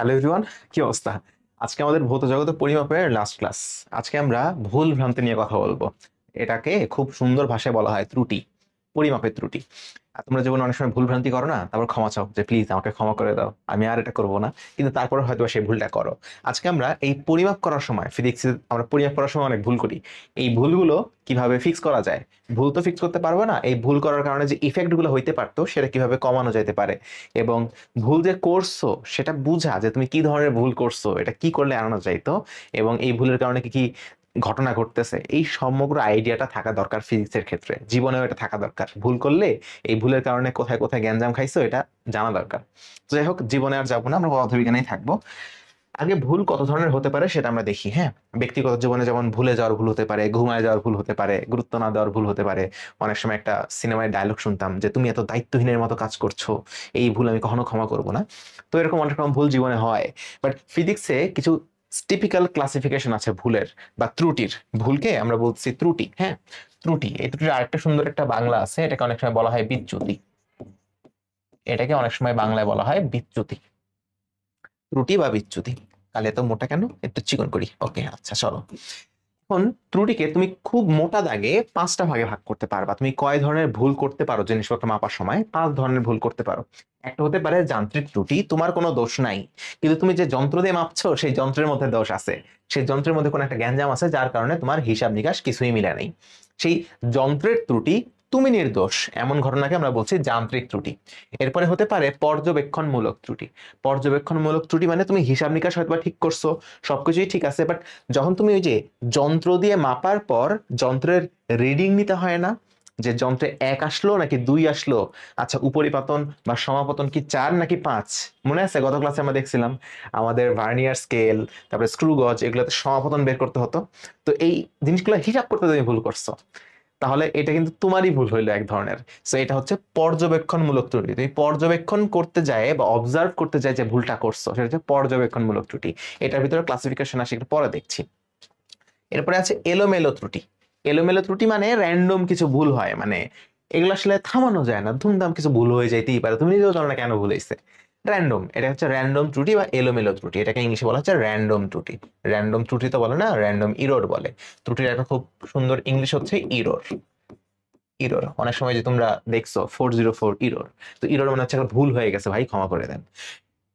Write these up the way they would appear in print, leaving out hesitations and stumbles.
Hello everyone, কি অবস্থা? আজকে আমাদের ভৌত জগতে পরিমাপের লাস্ট ক্লাস। আজকে আমরা ভুল ভ্রান্তি নিয়ে কথা বলবো। এটাকে খুব সুন্দর ভাষায় বলা হয় ত্রুটি, পরিমাপের ত্রুটি। আর তোমরা জীবনে অনেক সময় ভুল ভ্রান্তি করো না, তারপর ক্ষমা চাও যে প্লিজ আমাকে ক্ষমা করে দাও, আমি আর এটা করবো না। কিন্তু তারপরে হয়তো সেই ভুলটা করো। আজকে আমরা এই পরিমাপ করার সময়, ফিজিক্সে আমরা পরিমাপ করার সময় অনেক ভুল করি। এই ভুলগুলো কিভাবে ফিক্স করা যায়? ভুল তো ফিক্স করতে পারবো না, এই ভুল করার কারণে যে ইফেক্ট গুলো হইতে পারতো সেটা কিভাবে কমানো যেতে পারে, এবং ভুল যে করছো সেটা বুঝা যে তুমি কি ধরনের ভুল করছো, এটা কি করলে এড়ানো যাইতো, এবং এই ভুলের কারণে কি কি ঘটনা ঘটতেছে, এই সমগ্র আইডিয়াটা থাকা দরকার। ফিজিক্সের ক্ষেত্রে জীবনেও এটা থাকা দরকার। ভুল করলে এই ভুলের কারণে কোথায় কোথায় গ্যাঞ্জাম খাইছো এটা জানা দরকার। তো যাই হোক, জীবনে আর যাবো না, আমরা পদার্থবিজ্ঞানেই থাকবো। আগে ভুল কত ধরনের হতে পারে সেটা আমরা দেখি। হ্যাঁ, ব্যক্তিগত জীবনে যেমন ভুলে যাওয়ার ভুল হতে পারে, ঘুমায় যাওয়ার ভুল হতে পারে, গুরুত্ব না দেওয়ার ভুল হতে পারে। অনেক সময় একটা সিনেমায় ডায়লগ শুনতাম যে তুমি এত দায়িত্বহীনের মতো কাজ করছো, এই ভুল আমি কখনো ক্ষমা করব না। তো এরকম অনেক রকম ভুল জীবনে হয়। বাট ফিজিক্সে কিছু টিপিক্যাল ক্লাসিফিকেশন আছে ভুলের বা ত্রুটির। ভুলকে আমরা বলছি ত্রুটি। হ্যাঁ, ত্রুটি, এই ত্রুটির আরেকটা সুন্দর একটা বাংলা আছে, এটাকে অনেক সময় বলা হয় বিচ্যুতি। এটাকে অনেক সময় বাংলায় বলা হয় বিচ্যুতি, ত্রুটি বা বিচ্যুতি। তাহলে এত মোটা কেন, একটু চিকন করি। ওকে, আচ্ছা চলো। এখন ত্রুটিকে তুমি খুব মোটা দাগে পাঁচটা ভাগে ভাগ করতে পারবা। তুমি কয় ধরনের ভুল করতে পারো জিনিসপত্র মাপার সময়? পাঁচ ধরনের ভুল করতে পারো। একটা হতে পারে যান্ত্রিক ত্রুটি, তোমার কোনো দোষ নাই, কিন্তু তুমি যে যন্ত্র দিয়ে মাপছো সেই যন্ত্রের মধ্যে দোষ আছে, সেই যন্ত্রের মধ্যে কোনো একটা গ্যাঞ্জাম আছে যার কারণে তোমার হিসাব নিকাশ কিছুই মিলে নাই। সেই যন্ত্রের ত্রুটি, তুমি নির্দোষ, এমন ঘটনাকে আমরা বলছি যান্ত্রিক ত্রুটি। এরপরে হতে পারে পর্যবেক্ষণমূলক ত্রুটি। পর্যবেক্ষণমূলক ত্রুটি মানে তুমি হিসাব নিকাশ হয়তো ঠিক করছো, সবকিছুই ঠিক আছে, বাট যখন তুমি ওই যে যন্ত্র দিয়ে মাপার পর যন্ত্রের রিডিং নিতে হয় না, যে যন্ত্রে এক আসলো নাকি দুই আসলো, আচ্ছা উপরিপাতন বা সমাপতন কি চার নাকি পাঁচ, মনে আছে গত ক্লাসে আমরা দেখছিলাম আমাদের ভার্নিয়ার স্কেল, তারপরে স্ক্রু গজ, এগুলোতে সমাপতন বের করতে হতো। তো এই জিনিসগুলো হিসাব করতে তুমি ভুল করছো, তাহলে এটা কিন্তু তোমারই ভুল হইলো এক ধরনের। সো এটা হচ্ছে পর্যবেক্ষণমূলক ত্রুটি। তুমি পর্যবেক্ষণ করতে যায় বা অবজার্ভ করতে যায় যে ভুলটা করছো, সেটা হচ্ছে পর্যবেক্ষণমূলক ত্রুটি। এটার ভিতরে ক্লাসিফিকেশন আসে, একটু পরে দেখছি। এরপরে আছে এলোমেলো ত্রুটি। এলোমেলো ত্রুটি মানে র্যান্ডম কিছু ভুল হয়, মানে এগুলো আসলে থামানো যায় না, ধুমধাম কিছু ভুল হয়ে যাইতেই পারে, তুমি নিজেও জানো না কেন ভুল হয়েছে। র্যান্ডম, এটা হচ্ছে র্যান্ডম ত্রুটি বা এলোমেলো ত্রুটি। এটাকে ইংলিশে বলা হচ্ছে র্যান্ডম ত্রুটি। র্যান্ডম ত্রুটি তো বলে না, র্যান্ডম ইরর বলে। ত্রুটির একটা খুব সুন্দর ইংলিশ হচ্ছে ইরর। ইরর, অনেক সময় যে তোমরা দেখছো 404 ইরর, তো ইরর মানে হচ্ছে একটা ভুল হয়ে গেছে ভাই ক্ষমা করে দেন।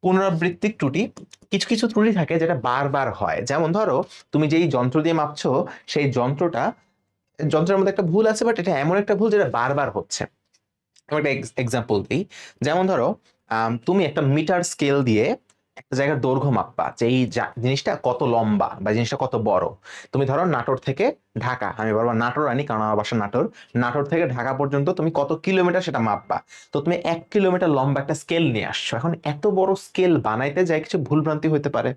পুনরাবৃত্তিক ত্রুটি, কিছু কিছু ত্রুটি থাকে যেটা বারবার হয়। যেমন ধরো তুমি যেই যন্ত্র দিয়ে মাপছো সেই যন্ত্রের মধ্যে একটা ভুল আছে, বাট এটা এমন একটা ভুল যেটা বারবার হচ্ছে। আমি একটা এক্সাম্পল দিই। যেমন ধরো তুমি একটা মিটার স্কেল দিয়ে একটা জায়গার দৈর্ঘ্য মাপবা, যে এই জিনিসটা কত লম্বা বা জিনিসটা কত বড়। তুমি ধরো নাটোর থেকে ঢাকা, আমি বলবো নাটোর আনি কারণ আমার বাসা নাটোর, নাটোর থেকে ঢাকা পর্যন্ত তুমি কত কিলোমিটার সেটা মাপবা। তো তুমি 1 কিলোমিটার লম্বা একটা স্কেল নিয়ে আসছো। এখন এত বড় স্কেল বানাইতে যায় কিছু ভুলভ্রান্তি হতে পারে।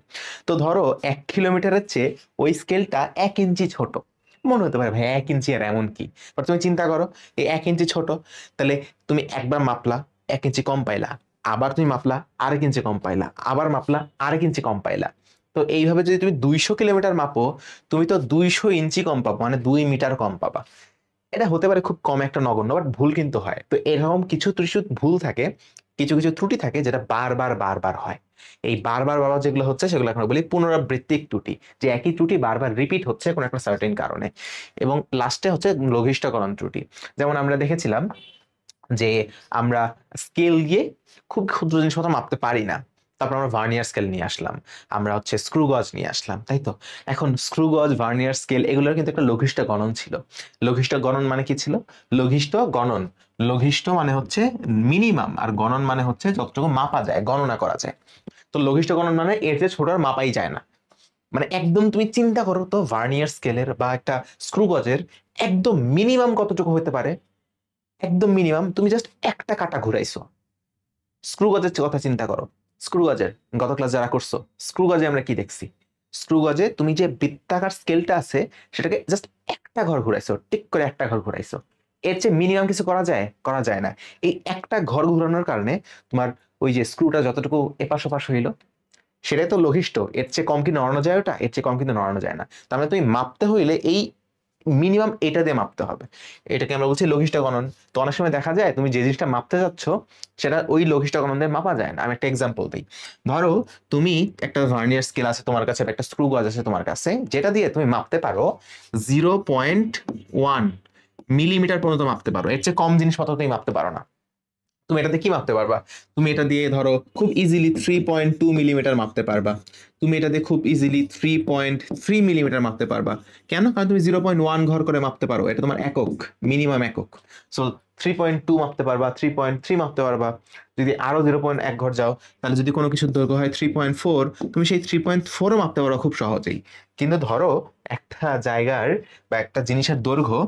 তো ধরো 1 কিলোমিটারের চেয়ে ওই স্কেলটা 1 ইঞ্চি ছোট। মনে হতে পারে ভাই 1 ইঞ্চি আর এমন কি, বাট তুমি চিন্তা করো এই 1 ইঞ্চি ছোট, তাহলে তুমি একবার মাপলা 1 ইঞ্চি কম পাইলা, আবার তুমি মাপলা 1/2 ইঞ্চি কম পাইলা, আবার মাপলা 1/2 ইঞ্চি কম পাইলা। তো এইভাবে যদি তুমি 200 কিলোমিটার মাপো, তুমি তো 200 ইঞ্চি কম পাবো, মানে 2 মিটার কম পাবা। এটা হতে পারে খুব কম একটা নগণ্য, বাট ভুল কিন্তু হয়। তো এরকম কিছু ত্রুটি ভুল থাকে, কিছু কিছু ত্রুটি থাকে যেটা বারবার বারবার হয়। এই বারবার বারবার যেগুলো হচ্ছে সেগুলো আমরা বলি পুনরাবৃত্তিক ত্রুটি, যে একই ত্রুটি বারবার রিপিট হচ্ছে কোনো একটা সার্টেন কারণে। এবং লাস্টে হচ্ছে লঘিষ্ঠকরণ ত্রুটি। যেমন আমরা দেখেছিলাম যে আমরা স্কেল দিয়ে খুব ক্ষুদ্র জিনিসপত্র মাপতে পারি না, তারপর আমরা ভার্নিয়ার স্কেল নিয়ে আসলাম, আমরা হচ্ছে স্ক্রু গজ নিয়ে আসলাম, তাই তো? এখন স্ক্রু গজ, ভার্নিয়ার স্কেল, এগুলোর কিন্তু একটা লঘিষ্ঠ গণন ছিল। লঘিষ্ঠ গণন মানে কি ছিল? লঘিষ্ঠ গণন, লঘিষ্ঠ মানে হচ্ছে মিনিমাম, আর গণন মানে হচ্ছে যতটুকু মাপা যায়, গণনা করা যায়। তো লঘিষ্ঠ গণন মানে এর যে ছোট আর মাপাই যায় না। মানে একদম তুমি চিন্তা করো তো, ভার্নিয়ার স্কেলের বা একটা স্ক্রু গজের একদম মিনিমাম কতটুকু হতে পারে? একদম মিনিমাম তুমি জাস্ট একটা কাটা ঘুরাইছো। স্ক্রু গজের কথা চিন্তা করো। স্ক্রু গজের গত ক্লাস যারা করছো, স্ক্রু গজে আমরা কি দেখছি? স্ক্রু গজে তুমি যে বৃত্তাকার স্কেলটা আছে সেটাকে জাস্ট একটা ঘর ঘুরাইছো, টিক করে একটা ঘর ঘুরাইছো। এর চেয়ে মিনিমাম কিছু করা যায়? করা যায় না। এই একটা ঘর ঘুরানোর কারণে তোমার ওই যে স্ক্রুটা যতটুকু এপাশ ওপাশ হইলো সেটাই তো লঘিষ্ঠ। এর চেয়ে কম কি নড়ানো যায়? ওটা এর চেয়ে কম কিন্তু নড়ানো যায় না। তার মানে তুমি মাপতে হইলে এই মিনিমাম এটা দিয়ে মাপতে হবে। এটাকে আমরা বলছি লঘিষ্ঠ গণন। তো অনেক সময় দেখা যায় তুমি যে জিনিসটা মাপতে যাচ্ছ সেটা ওই লঘিষ্ঠ গণন দিয়ে মাপা যায় না। আমি একটা এক্সাম্পল দিই। ধরো তুমি একটা ভার্নিয়ার স্কেল আছে তোমার কাছে, একটা স্ক্রু গজ আছে তোমার কাছে, যেটা দিয়ে তুমি মাপতে পারো 0.1 মিলিমিটার পর্যন্ত মাপতে পারো। এর চেয়ে কম জিনিসপত্র তুমি মাপতে পারো না। তুমি এটাতে কি মাপতে পারবা? তুমি এটা দিয়ে ধরো খুব ইজিলি 3.2 মিলিমিটার মাপতে পারবা। তুমি এটা দিয়ে খুব ইজিলি 3.3 মিলিমিটার মাপতে পারবা। কেন? কারণ তুমি 0.1 ঘর করে মাপতে পারো, এটা তোমার একক, মিনিমাম একক। সো 3.2 মাপতে পারবা, 3.3 মাপতে পারবা। যদি আরো 0.1 ঘর যাও, তাহলে যদি কোনো কিছুর দৈর্ঘ্য হয় 3.4, তুমি সেই 3.4ও মাপতে পারো খুব সহজেই। কিন্তু ধরো একটা জায়গার বা একটা জিনিসের দৈর্ঘ্য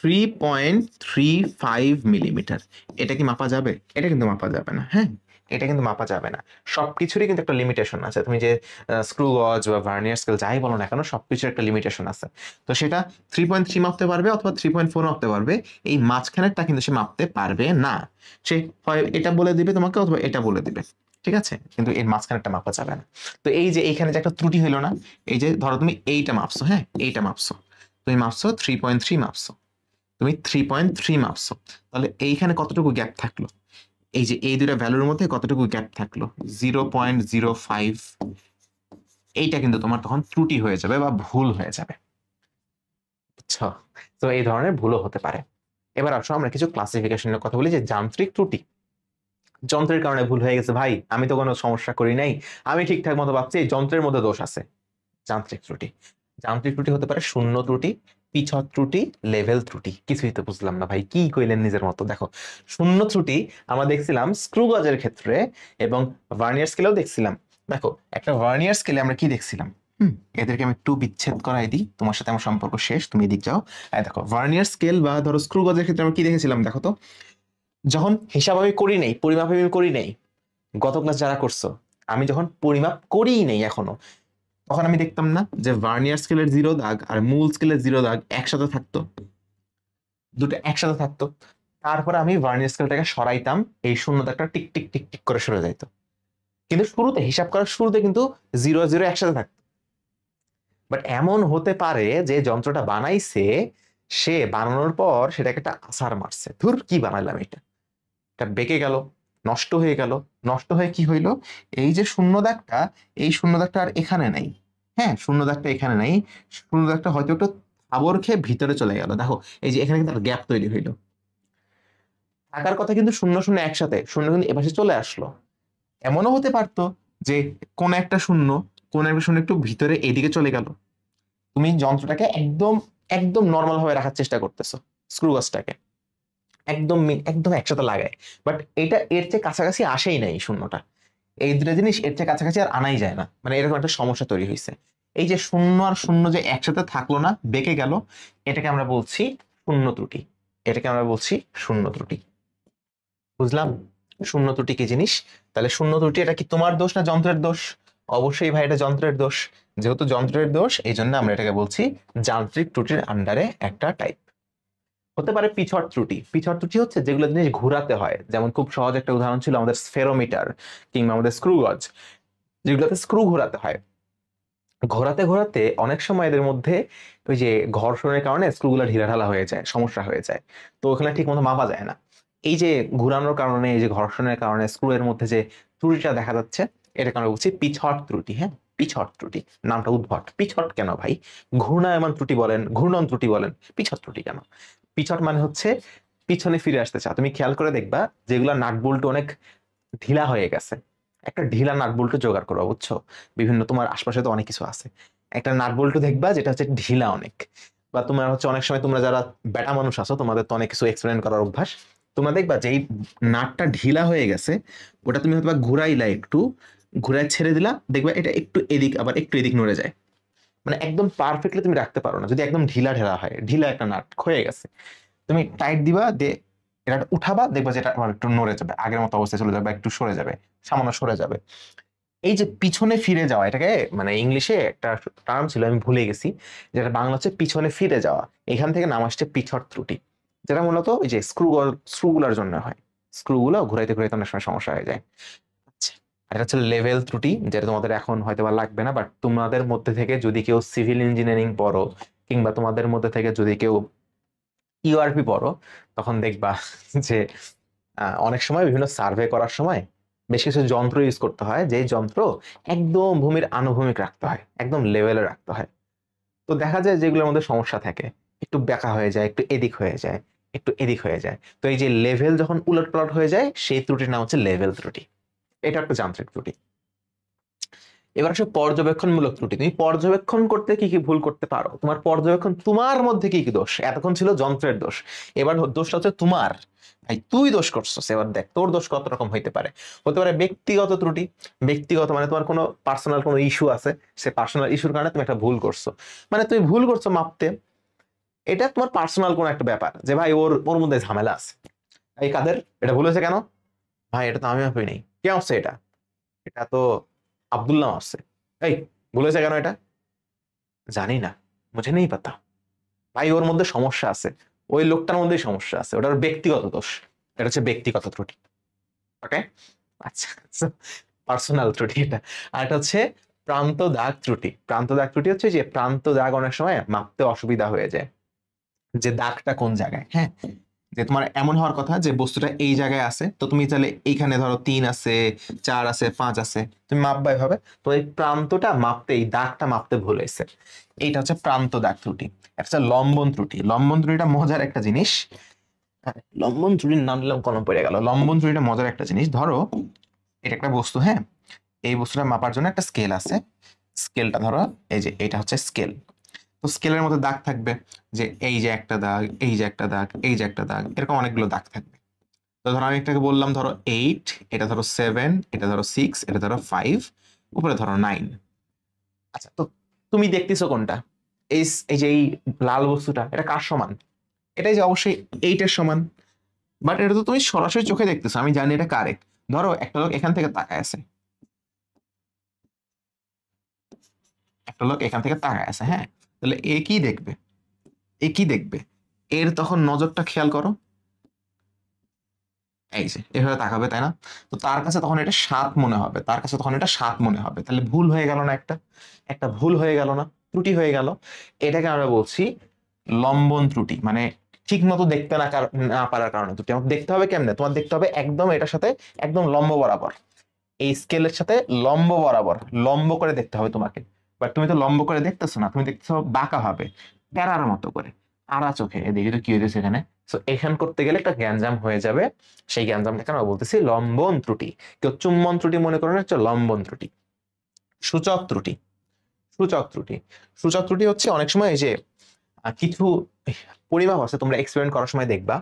3.35 মিলিমিটার, এটা কি মাপা যাবে? এটা কিন্তু মাপা যাবে না। হ্যাঁ, এটা কিন্তু মাপা যাবে না। সবকিছুরই কিন্তু একটা লিমিটেশন আছে। তুমি যে স্ক্রু গজ বা ভার্নিয়ার স্কেল যাই বলো না কেন, সবকিছুর একটা লিমিটেশন আছে। তো সেটা 3.3 মাপতে পারবে অথবা 3.4 মাপতে পারবে, এই মাঝখানেরটা কিন্তু সে মাপতে পারবে না। সে হয় এটা বলে দিবে তোমাকে অথবা এটা বলে দিবে, ঠিক আছে, কিন্তু এর মাঝখানেরটা মাপা যাবে না। তো এই যে এইখানে যে একটা ত্রুটি হইলো না, এই যে ধরো তুমি এইটা মাপছো, হ্যাঁ এইটা মাপছো, তুমি মাপছো 3.3 মাপছো, তুমি 3.3 মাপছো, তাহলে এইখানে কতটুকু গ্যাপ থাকলো? এই যে এই দুটা ভ্যালুর মধ্যে কতটুকু গ্যাপ থাকলো? 0.05। এইটা কিন্তু তোমার তখন ত্রুটি হয়ে যাবে বা ভুল হয়ে যাবে, বুঝছো? তো এই ধরনের ভুলও হতে পারে। এবার আসো আমরা কিছু ক্লাসিফিকেশনের কথা বলি, যে যান্ত্রিক ত্রুটি। যন্ত্রের কারণে ভুল হয়ে গেছে ভাই, আমি তো কোনো সমস্যা করি নাই, আমি ঠিকঠাক মতো ভাবছি, এই যন্ত্রের মধ্যে দোষ আছে। যান্ত্রিক ত্রুটি। যান্ত্রিক ত্রুটি হতে পারে শূন্য ত্রুটি, পিছর ত্রুটি, লেভেল ত্রুটি। কিছুই তো বুঝলাম না ভাই, কি কইলেন নিজের মতো। দেখো, শূন্য ত্রুটি আমরা দেখছিলাম স্ক্রু গজের ক্ষেত্রে এবং ভার্নিয়ার স্কেলেও দেখছিলাম। দেখো, একটা ভার্নিয়ার স্কেলে আমরা কি দেখছিলাম? এদেরকে আমি একটু বিচ্ছেদ করাই দিই, তোমার সাথে আমার সম্পর্ক শেষ, তুমি এদিক যাও। দেখো, ভার্নিয়ার স্কেল বা ধরো স্ক্রু গজের ক্ষেত্রে আমরা কি দেখেছিলাম দেখো তো। যখন হিসাব আমি করি নাই, পরিমাপ আমি করি নাই, গত ক্লাস যারা করছো, আমি যখন পরিমাপ করিই নেই এখনো, তখন আমি দেখতাম না যে ভার্নিয়ার স্কেলের 0 দাগ আর মূল স্কেলের 0 দাগ একসাথে থাকতো, দুটো একসাথে থাকতো। তারপরে আমি ভার্নিয়ার স্কেলটাকে সরাইতাম, এই শূন্য দাগটা টিক টিক টিক টিক করে সরে যাইতো। কিন্তু শুরুতে হিসাব করার শুরুতে কিন্তু 0 0 একসাথে থাকতো। বাট এমন হতে পারে যে যন্ত্রটা বানাইছে, সে বানানোর পর সেটাকে একটা আছাড় মারছে, ধুর কি বানাইলাম এটা, এটা বেঁকে গেল, নষ্ট হয়ে গেল। নষ্ট হয়ে কি হইলো? এই যে শূন্য দাগটা, এই শূন্য দাগটা আর এখানে নেই। হ্যাঁ, শূন্য দাগটা এখানে নেই, শূন্য দাগটা হয়তো একটু আবর খেয়ে ভিতরে চলে গেল। দেখো, এই যে এখানে কিন্তু গ্যাপ তৈরি হইলো। থাকার কথা কিন্তু শূন্য শূন্য একসাথে, শূন্য কিন্তু এপাশে চলে আসলো। এমনও হতে পারতো যে কোন একটা শূন্য, কোন একটা শূন্য একটু ভিতরে এদিকে চলে গেল। তুমি যন্ত্রটাকে একদম একদম নর্মাল ভাবে রাখার চেষ্টা করতেছো, স্ক্রু গাছটাকে একদম একদম একসাথে লাগায়, বাট এটা এর চেয়ে কাছাকাছি আসেই নাই শূন্যটা। এই দুটো জিনিস এর চেয়ে কাছাকাছি আর আনাই যায় না, মানে এরকম একটা সমস্যা তৈরি হয়েছে। এই যে শূন্য আর শূন্য যে একসাথে থাকলো না, বেঁকে গেল, এটাকে আমরা বলছি শূন্য ত্রুটি। এটাকে আমরা বলছি শূন্য ত্রুটি। বুঝলাম শূন্য ত্রুটি কি জিনিস? তাহলে শূন্য ত্রুটি এটা কি তোমার দোষ না যন্ত্রের দোষ? অবশ্যই ভাই এটা যন্ত্রের দোষ। যেহেতু যন্ত্রের দোষ, এই জন্য আমরা এটাকে বলছি যান্ত্রিক ত্রুটির আন্ডারে একটা টাইপ। হতে পারে পিছট ত্রুটি। পিছট ত্রুটি হচ্ছে যেগুলো জিনিস ঘোরাতে হয়, যেমন খুব সহজ একটা উদাহরণ ছিল আমাদের স্ফেরোমিটার কিংবা আমাদের স্ক্রু গজ, যেগুলোতে স্ক্রু ঘোরাতে হয়। ঘোরাতে ঘোরাতে অনেক সময় এদের মধ্যে ওই যে ঘর্ষণের কারণে স্ক্রুগুলো ঢিলাঢালা হয়ে যায়, সমস্যা হয়ে যায়। তো ওখানে ঠিক মতো মাপা যায় না। এই যে ঘুরানোর কারণে, এই যে ঘর্ষণের কারণে স্ক্রু এর মধ্যে যে ত্রুটিটা দেখা যাচ্ছে, এটাকে আমরা বলছি পিছট ত্রুটি। হ্যাঁ, পিছট ত্রুটি। নামটা উদ্ভট, পিছট কেন ভাই? ঘূর্ণায়মান ত্রুটি বলেন, ঘূর্ণন ত্রুটি বলেন, পিছট ত্রুটি কেন? পিছট মানে হচ্ছে পিছনে ফিরে আসতে চাও। তুমি খেয়াল করে দেখবা যেগুলো নাট বল্টু অনেক ঢিলা হয়ে গেছে, একটা ঢিলা নাট বল্টু জোগাড় করো, বুঝছো? বিভিন্ন তোমার আশপাশে তো অনেক কিছু আছে, একটা নাট বল্টু দেখবা যেটা হচ্ছে ঢিলা অনেক। বা তোমার হচ্ছে অনেক সময় তোমরা যারা বেটা মানুষ আছো, তোমাদের তো অনেক কিছু এক্সপেরিমেন্ট করার অভ্যাস, তোমরা দেখবা যে এই নাটটা ঢিলা হয়ে গেছে, ওটা তুমি হয়তো ঘুরাইলা, একটু ঘুরাই ছেড়ে দিলা, দেখবা এটা একটু এদিক আবার একটু এদিক নড়ে যায়। মানে একদম পারফেক্টলি তুমি রাখতে পারো না যদি একদম ঢিলা ঢেলা হয়। ঢিলা একটা নাট ক্ষয়ে গেছে, তুমি টাইট দিবা, এটা উঠাবা, দেখবা যেটা আবার একটু নড়ে যাবে, আগের মতো অবস্থায় চলে যাবে, একটু সরে যাবে, সামান্য সরে যাবে। এই যে পিছনে ফিরে যাওয়া, এটাকে মানে ইংলিশে একটা টার্ম ছিল আমি ভুলে গেছি, যেটা বাংলা হচ্ছে পিছনে ফিরে যাওয়া। এখান থেকে নাম আসছে পিছট ত্রুটি, যেটা মূলত ওই যে স্ক্রুগুলোর জন্য হয়। স্ক্রুগুলো ঘুরাইতে ঘুরাইতে অনেক সময় সমস্যা হয়ে যায়। আচ্ছা, আর এটা হচ্ছে লেভেল ত্রুটি, যেটা তোমাদের এখন হয়তো বা লাগবে না, বাট তোমাদের মধ্যে থেকে যদি কেউ সিভিল ইঞ্জিনিয়ারিং পড়ো কিংবা তোমাদের মধ্যে থেকে যদি কেউ ইউআরপি পড়ো, তখন দেখবা যে অনেক সময় বিভিন্ন সার্ভে করার সময় বেশ কিছু যন্ত্র ইউজ করতে হয়, যে যন্ত্র একদম ভূমির আনুভূমিক রাখতে হয়, একদম লেভেলে রাখতে হয়। তো দেখা যায় যেগুলোর মধ্যে সমস্যা থাকে, একটু বেঁকা হয়ে যায়, একটু এদিক হয়ে যায়, একটু এদিক হয়ে যায়। তো এই যে লেভেল যখন উলট পালট হয়ে যায়, সেই ত্রুটির নাম হচ্ছে লেভেল ত্রুটি। এটা একটা যান্ত্রিক ত্রুটি। এবার আসলে পর্যবেক্ষণমূলক ত্রুটি। তুমি পর্যবেক্ষণ করতে কি কি ভুল করতে পারো, তোমার পর্যবেক্ষণ, তোমার মধ্যে কি কি দোষ। এতক্ষণ ছিল যন্ত্রের দোষ, এবার দোষটা হচ্ছে তোমার। ভাই তুই দোষ করছিস, এবার দেখ তোর দোষ কত রকম হইতে পারে। হতে পারে ব্যক্তিগত ত্রুটি। ব্যক্তিগত মানে তোমার কোনো পার্সোনাল কোনো ইস্যু আছে, সে পার্সোনাল ইস্যুর কারণে তুমি একটা ভুল করছো, মানে তুমি ভুল করছো মাপতে, এটা তোমার পার্সোনাল কোনো একটা ব্যাপার, যে ভাই ওর ওর মধ্যে ঝামেলা আছে। এই কাদের এটা ভুল হয়েছে কেন? ভাই এটা তো আমি মাপি নেই। কে আসছে এটা? এটা তো আব্দুল্লাহ আসছে। এই ভুল হয়েছে কেন এটা? জানি না, মুঝে নেই পাতা। ভাই ওর মধ্যে সমস্যা আছে, ওই লোকটার মধ্যেই সমস্যা আছে, ওটার ব্যক্তিগত দোষ। এটা হচ্ছে ব্যক্তিগত ত্রুটি। ওকে, আচ্ছা, পার্সোনাল ত্রুটি এটা। আর এটা হচ্ছে প্রান্ত দাগ ত্রুটি। প্রান্ত দাগ ত্রুটি হচ্ছে যে প্রান্ত দাগ অনেক সময় মাপতে অসুবিধা হয়ে যায়, যে দাগটা কোন জায়গায়। হ্যাঁ, যে তোমার এমন হওয়ার কথা যে বস্তুটা এই জায়গায় আছে, তো তুমি তাহলে এইখানে ধরো 3 আছে, 4 আছে, 5 আছে, তুমি মাপবা এভাবে, তো এই প্রান্তটা মাপতে, এই দাগটা মাপতে ভুল হয়েছে। এইটা হচ্ছে প্রান্ত দাগ ত্রুটি। একটা লম্বন ত্রুটি। লম্বন ত্রুটিটা মজার একটা জিনিস। হ্যাঁ, লম্বন ত্রুটির নাম নিলাম, কলম পড়ে গেল। লম্বন ত্রুটিটা মজার একটা জিনিস। ধরো এটা একটা বস্তু, হ্যাঁ, এই বস্তুটা মাপার জন্য একটা স্কেল আছে। স্কেলটা ধরো এই যে এটা হচ্ছে স্কেল। তো স্কেলের মধ্যে দাগ থাকবে, যে এই যে একটা দাগ, এই যে একটা দাগ, এই যে একটা দাগ, এরকম অনেকগুলো দাগ থাকবে। তো ধরো আমি একটাকে বললাম ধরো 8, এটা ধরো 7, এটা ধরো 6, এটা ধরো 5, উপরে ধরো 9। আচ্ছা, তো তুমি দেখতেছো কোনটা? এই এই যে এই লাল বস্তুটা, এটা কার সমান? এটাই যে অবশ্যই 8 এর সমান। বাট এটা তো তুমি সরাসরি চোখে দেখতেছো, আমি জানি এটা কারেক্ট। ধরো একটা লোক এখান থেকে তাকায় আছে, একটা লোক এখান থেকে তাকায় আছে, হ্যাঁ, তাহলে এ কি দেখবে? এ কি দেখবে? এর তখন নজরটা খেয়াল করো, এই যে এভাবে তাকাবে, তাই না? তো তার কাছে তখন এটা 7 মনে হবে, তার কাছে তখন এটা 7 মনে হবে। তাহলে ভুল হয়ে গেল না? একটা একটা ভুল হয়ে গেল না? ত্রুটি হয়ে গেল। এটাকে আমরা বলছি লম্বন ত্রুটি। মানে ঠিক মতো দেখতে না পারার কারণে ত্রুটি। আমাকে দেখতে হবে কেমনে? তোমার দেখতে হবে একদম এটার সাথে একদম লম্ব বরাবর, এই স্কেলের সাথে লম্ব বরাবর, লম্ব করে দেখতে হবে তোমাকে। বাট তুমি তো লম্ব করে দেখতেছো না, তুমি দেখতেছো বাঁকা ভাবে, প্যারার মতো করে, আড়া চোখে। এদিকে তো কি হইতেছে এখানে? তো এখান করতে গেলে একটা গ্যাঞ্জাম হয়ে যাবে। সেই গ্যাঞ্জামটাকে আমরা বলতেছি লম্বন ত্রুটি। কেউ চুম্বন ত্রুটি মনে করেন, হচ্ছে লম্বন ত্রুটি। সূচক ত্রুটি। সূচক ত্রুটি। সূচক ত্রুটি হচ্ছে অনেক সময় এই যে কিছু পরিমাপ আছে, তোমরা এক্সপেরিমেন্ট করার সময় দেখবা,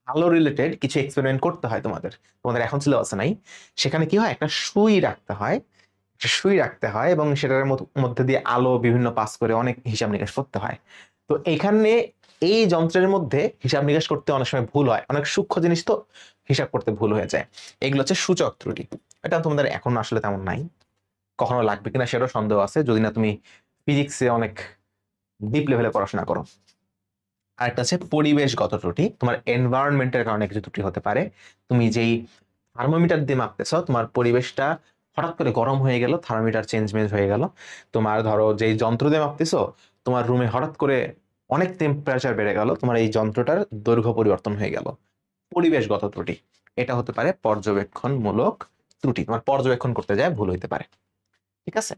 আলো রিলেটেড কিছু এক্সপেরিমেন্ট করতে হয় তোমাদের, তোমাদের এখন সিলেবাসে নাই। সেখানে কি হয়, একটা সুই রাখতে হয়, একটা সুই রাখতে হয়, এবং সেটার মধ্যে দিয়ে আলো বিভিন্ন পাস করে অনেক হিসাব নিকাশ করতে হয়। তো এখানে এই যন্ত্রের মধ্যে হিসাব নিকাশ করতে অনেক সময় ভুল হয়, অনেক সূক্ষ্ম জিনিস তো হিসাব করতে ভুল হয়ে যায়। এগুলো হচ্ছে সূচক ত্রুটি। এটা তোমাদের এখন আসলে তেমন নাই, কখনো লাগবে কিনা সেটাও সন্দেহ আছে, যদি না তুমি ফিজিক্সে অনেক ডিপ লেভেলে পড়াশোনা করো। আরেকটা আছে পরিবেশগত ত্রুটি। তোমার এনভায়রনমেন্টের কারণে কিছু ত্রুটি হতে পারে। তুমি যেই থার্মোমিটার দিয়ে মাপতেছ, তোমার পরিবেশটা হঠাৎ করে গরম হয়ে গেল, থার্মোমিটার চেঞ্জ হয়ে গেল। তোমার ধরো যেই যন্ত্র দিয়ে মাপতেছো, তোমার রুমে হঠাৎ করে অনেক টেম্পারেচার বেড়ে গেল, তোমার এই যন্ত্রটার দৈর্ঘ্য পরিবর্তন হয়ে গেল। পরিবেশগত ত্রুটি। এটা হতে পারে পর্যবেক্ষণমূলক ত্রুটি, তোমার পর্যবেক্ষণ করতে যায় ভুল হইতে পারে। ঠিক আছে?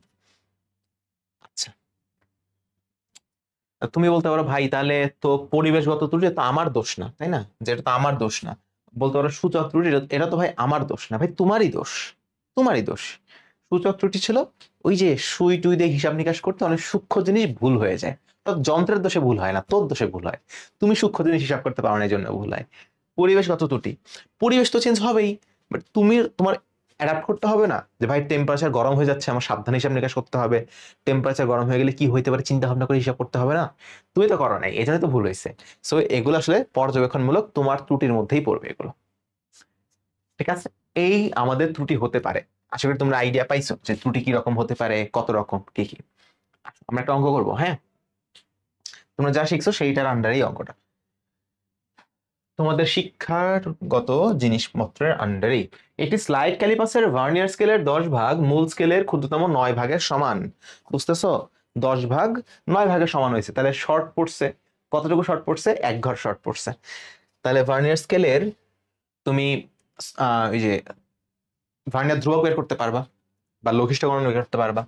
আচ্ছা, তুমি বলতে পারো ভাই তাহলে তো পরিবেশগত ত্রুটি তো আমার দোষ না, তাই না? যেটা তো আমার দোষ না। বলতে পারো সূচক ত্রুটি, এটা তো ভাই আমার দোষ না। ভাই তোমারই দোষ, তোমারই দোষ। সূচক ত্রুটি ছিল ওই যে সুই টুই দিয়ে হিসাব নিকাশ করতে অনেক সূক্ষ্ম জিনিস ভুল হয়ে যায়। তো যন্ত্রের দোষে ভুল হয় না, তোর দোষে ভুল হয়। তুমি সূক্ষ্ম জিনিস হিসাব করতে পারো না, এই জন্য ভুল হয়। পরিবেশগত ত্রুটি, পরিবেশ তো চেঞ্জ হবেই, বাট তুমি তোমার অ্যাডাপ্ট করতে হবে না, যে ভাই টেম্পারেচার গরম হয়ে যাচ্ছে, আমার সাবধানে হিসাব নিকাশ করতে হবে। টেম্পারেচার গরম হয়ে গেলে কি হইতে পারে চিন্তা ভাবনা করে হিসাব করতে হবে না? তুমি তো করো নাই, এই জন্য তো ভুল হয়েছে। সো এগুলো আসলে পর্যবেক্ষণমূলক তোমার ত্রুটির মধ্যেই পড়বে এগুলো। ঠিক আছে? এই আমাদের ত্রুটি হতে পারে। আশা করি তোমরা আইডিয়া পাইছো যে ত্রুটি কি রকম হতে পারে, কত রকম, কি কি। আমরা একটা অঙ্ক করবো, হ্যাঁ? তোমরা যা শিখছো সেইটার আন্ডারেই অঙ্কটা, তোমাদের শিক্ষাগত জিনিসপত্রের আন্ডারেই। একটি স্লাইড ক্যালিপাসের ভার্নিয়ার স্কেলের 10 ভাগ মূল স্কেলের ক্ষুদ্রতম 9 ভাগের সমান। বুঝতেছো? 10/9 সমান হয়েছে, তাহলে শর্ট পড়ছে কতটুকু? শর্ট পড়ছে 1 ঘর শর্ট পড়ছে। তাহলে ভার্নিয়ার স্কেলের তুমি ওই যে ভার্নিয়ার ধ্রুবক বের করতে পারবা বা লঘিষ্ঠ গণন বের করতে পারবা।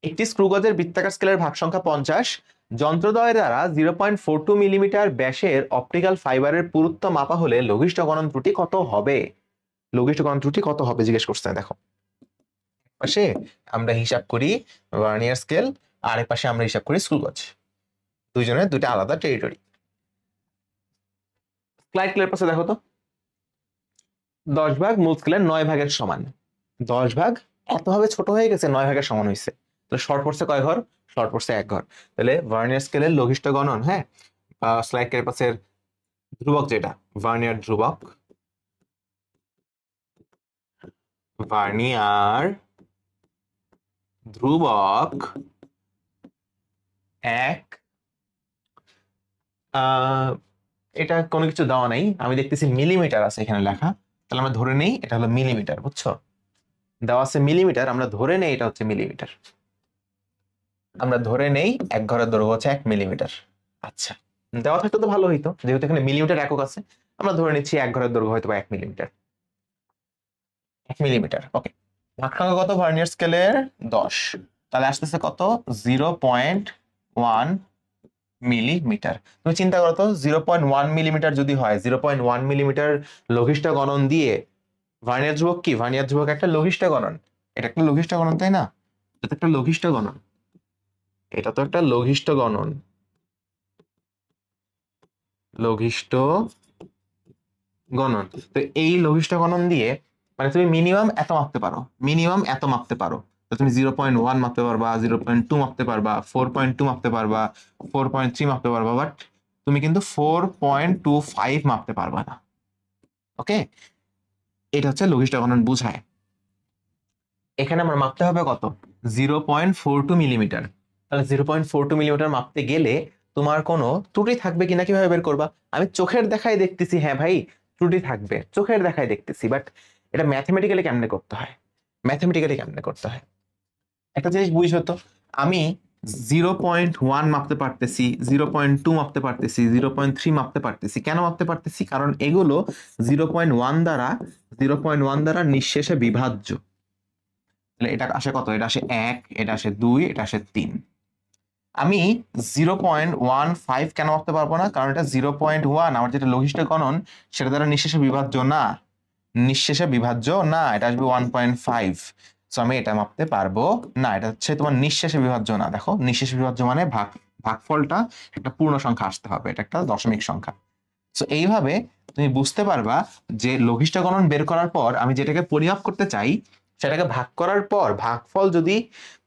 একটি স্ক্রুগজের বৃত্তাকার স্কেলের ভাগ সংখ্যা 50, যন্ত্রদ্বয় দ্বারা 0.42 মিলিমিটার ব্যাসের অপটিক্যাল ফাইবারের পুরুত্ব মাপা হলে লঘিষ্ঠ গণন ত্রুটি কত হবে? লঘিষ্ঠ গণন ত্রুটি কত হবে জিজ্ঞেস করছে। দেখো পাশে আমরা হিসাব করি ভার্নিয়ার স্কেল, আর এক পাশে আমরা হিসাব করি স্ক্রুগজ, দুইজনের দুইটা আলাদা টেরিটরি। স্লাইড ক্লিয়ার পাশে দেখো তো, 10 ভাগ মূল স্কেলের 9 ভাগের সমান। 10 ভাগ এতভাবে ছোট হয়ে গেছে, 9 ভাগের সমান হয়েছে। তাহলে শর্ট পড়ছে কয় ঘর? শর্ট পড়ছে 1 ঘর। তাহলে ভার্নিয়ার স্কেলের লঘিষ্ঠ গণন, হ্যাঁ, স্লাইড ক্লিয়ার পাশের ধ্রুবক যেটা ভার্নিয়ার ধ্রুবক, ভার্নিয়ার ধ্রুবক 1, এটা কোনো কিছু দেওয়া নাই, আমি দেখতেছি মিলিমিটার আছে এখানে লেখা, তাহলে আমরা ধরে নেই এটা হলো মিলিমিটার। বুঝছো, দেওয়া আছে মিলিমিটার, আমরা ধরে নেই এটা হচ্ছে মিলিমিটার। আমরা ধরে নেই 1 ঘরের দৈর্ঘ্য হচ্ছে 1 মিলিমিটার। আচ্ছা, দেওয়া থাকলে তো ভালো হইতো, যেহেতু এখানে মিলিমিটার একক আছে আমরা ধরে নিচ্ছি 1 ঘরের দৈর্ঘ্য হয়তো 1 মিলিমিটার। 1 মিলিমিটার, ওকে। ভাগ সংখ্যা কত ভার্নিয়ার স্কেলের? 10, তাহলে আসতেছে কত? 0.1 মিলিমিটার। তুমি চিন্তা করো তো, 0.1 মিলিমিটার যদি হয়, 0.1 মিলিমিটার লঘিষ্ঠ গণন দিয়ে ভার্নিয়ার ধ্রুবক কি? ভার্নিয়ার ধ্রুবক একটা লঘিষ্ঠ গণন, এটা একটা লঘিষ্ঠ গণন, তাই না? এটা একটা লঘিষ্ঠ গণন, এটা তো একটা লঘিষ্ঠ গণন, লঘিষ্ঠ গণন। তো এই লঘিষ্ঠ গণন দিয়ে মানে তুমি মিনিমাম এত মাপতে পারো, মিনিমাম এত মাপতে পারো। তো তুমি 0.1 মাপতে পারবা, 0.2 মাপতে পারবা, 4.2 মাপতে পারবা, 4.3 মাপতে পারবা, বাট তুমি কিন্তু 4.25 মাপতে পারবা না। ওকে, এটা হচ্ছে লঘিষ্ঠ গণন বুঝায়। এখানে আমার মাপতে হবে কত? 0.42 মিলিমিটার। তাহলে 0.42 মিলিমিটার মাপতে গেলে তোমার কোনো ত্রুটি থাকবে কিনা কিভাবে বের করবা? আমি চোখের দেখায় দেখতেছি, হ্যাঁ ভাই ত্রুটি থাকবে, চোখের দেখায় দেখতেছি, বাট এটা ম্যাথমেটিক্যালি কেমনে করতে হয়? ম্যাথমেটিক্যালি কেমনে করতে হয় একটা জিনিস বুঝো তো, আমি 0.1 মাপতে পারতেছি, 0.2 মাপতে পারতেছি, 0.3 মাপতে পারতেছি, কেন মাপতে পারতেছি? কারণ এগুলো 0.1 দ্বারা 0.1 দ্বারা নিঃশেষে বিভাজ্য। তাহলে এটা আসে কত? এটা আসে 1, এটা আসে 2, এটা আসে 3। আমি 0.15 কেন মাপতে পারবো না? কারণ এটা 0.1 আমার যেটা লঘিষ্ঠ গণন সেটা দ্বারা নিঃশেষে বিভাজ্য না, নিঃশেষে বিভাজ্য না, এটা আসবে 1.5। সো আমি এটা মাপতে পারবো না, এটা হচ্ছে তোমার নিঃশেষে বিভাজ্য না। দেখো নিঃশেষে বিভাজ্য মানে ভাগফলটা একটা পূর্ণ সংখ্যা আসতে হবে, এটা একটা দশমিক সংখ্যা। সো এইভাবে তুমি বুঝতে পারবা যে লঘিষ্ঠ গণন বের করার পর আমি যেটাকে পরিমাপ করতে চাই সেটাকে ভাগ করার পর ভাগফল যদি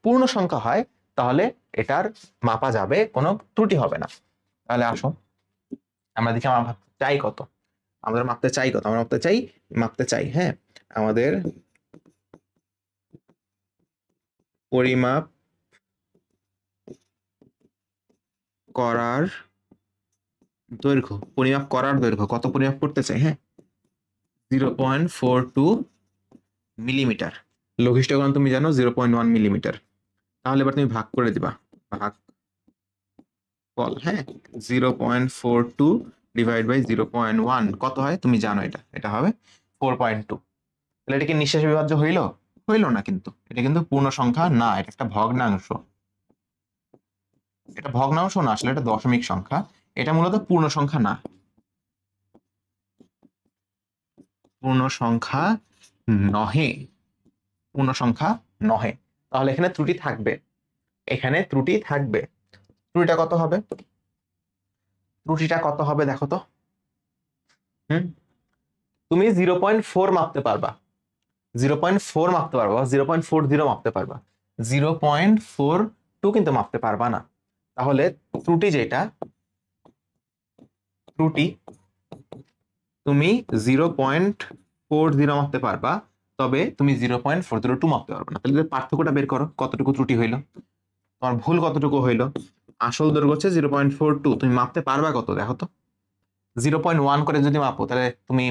পূর্ণ সংখ্যা হয় তাহলে এটার মাপা যাবে, কোনো ত্রুটি হবে না। তাহলে আসো আমরা দেখি আমরা ভাবতে চাই কত, আমাদের মাপতে চাই কত, আমরা মাপতে চাই হ্যাঁ, আমাদের পরিমাপ করার দৈর্ঘ্য, পরিমাপ করার দৈর্ঘ্য কত পরিমাপ করতে চাই? হ্যাঁ, 0.42 মিলিমিটার। লঘিষ্ঠ গণন তুমি জানো 0.1 মিলিমিটার। তাহলে এবার তুমি ভাগ করে দিবা, ভাগ ফল, হ্যাঁ, 0.42 ডিভাইড বাই 0.1 কত হয় তুমি জানো, এটা হবে 4.2। তাহলে এটা কি নিঃশেষ বিভাজ্য হইল না, কিন্তু এটা কিন্তু পূর্ণ সংখ্যা না, এটা একটা ভগ্নাংশ। এটা ভগ্নাংশ না, আসলে এটা দশমিক সংখ্যা, এটা মূলত পূর্ণ সংখ্যা না, পূর্ণ সংখ্যা নহে, পূর্ণ সংখ্যা নহে। তাহলে এখানে ত্রুটি থাকবে, এখানে ত্রুটি থাকবে। ত্রুটিটা কত হবে? ত্রুটিটা কত হবে দেখো তো। তুমি 0.4 মাপতে পারবা, 0.4 মাপতে পারবা, 0.40 মাপতে পারবা, 0.42 কিন্তু মাপতে পারবা না। তাহলে ত্রুটি যেটা, ত্রুটি তুমি 0.40 মাপতে পারবা, তবে তুমি 0.402 মাপতে পারবে না। তাহলে পার্থক্যটা বের করো, কতটুকু ত্রুটি হইলো, তোমার ভুল কতটুকু হইলো। আসল দৈর্ঘ্য হচ্ছে 0.42, তুমি মাপতে পারবা কত দেখো তো। 0.1 করে যদি মাপো তাহলে তুমি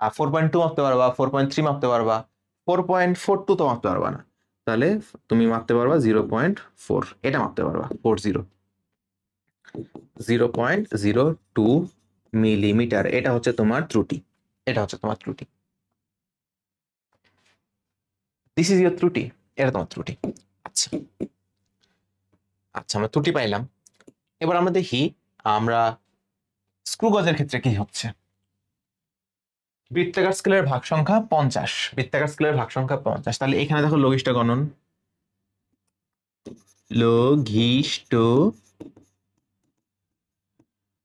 4.2 মাপতে পারবা, 4.3 মাপতে পারবা, 4.42 তো মাপতে পারবা না। তাহলে তুমি মাপতে পারবা 0.4, এটা মাপতে পারবা 0.02 মিলিমিটার। এটা হচ্ছে তোমার ত্রুটি, এটা হচ্ছে তোমার ত্রুটি। দিস ইজ ইয়োর ত্রুটি, এটা তোমার ত্রুটি। আচ্ছা আচ্ছা, আমরা ত্রুটি পাইলাম। এবার আমরা দেখি আমরা স্ক্রু গজের ক্ষেত্রে কি হচ্ছে। বৃত্তাকার স্কেলের ভাগ সংখ্যা 50, বৃত্তাকার স্কেলের ভাগ সংখ্যা 50। তাহলে এখানে দেখো লঘিষ্ঠ গণন, লঘিষ্ঠ,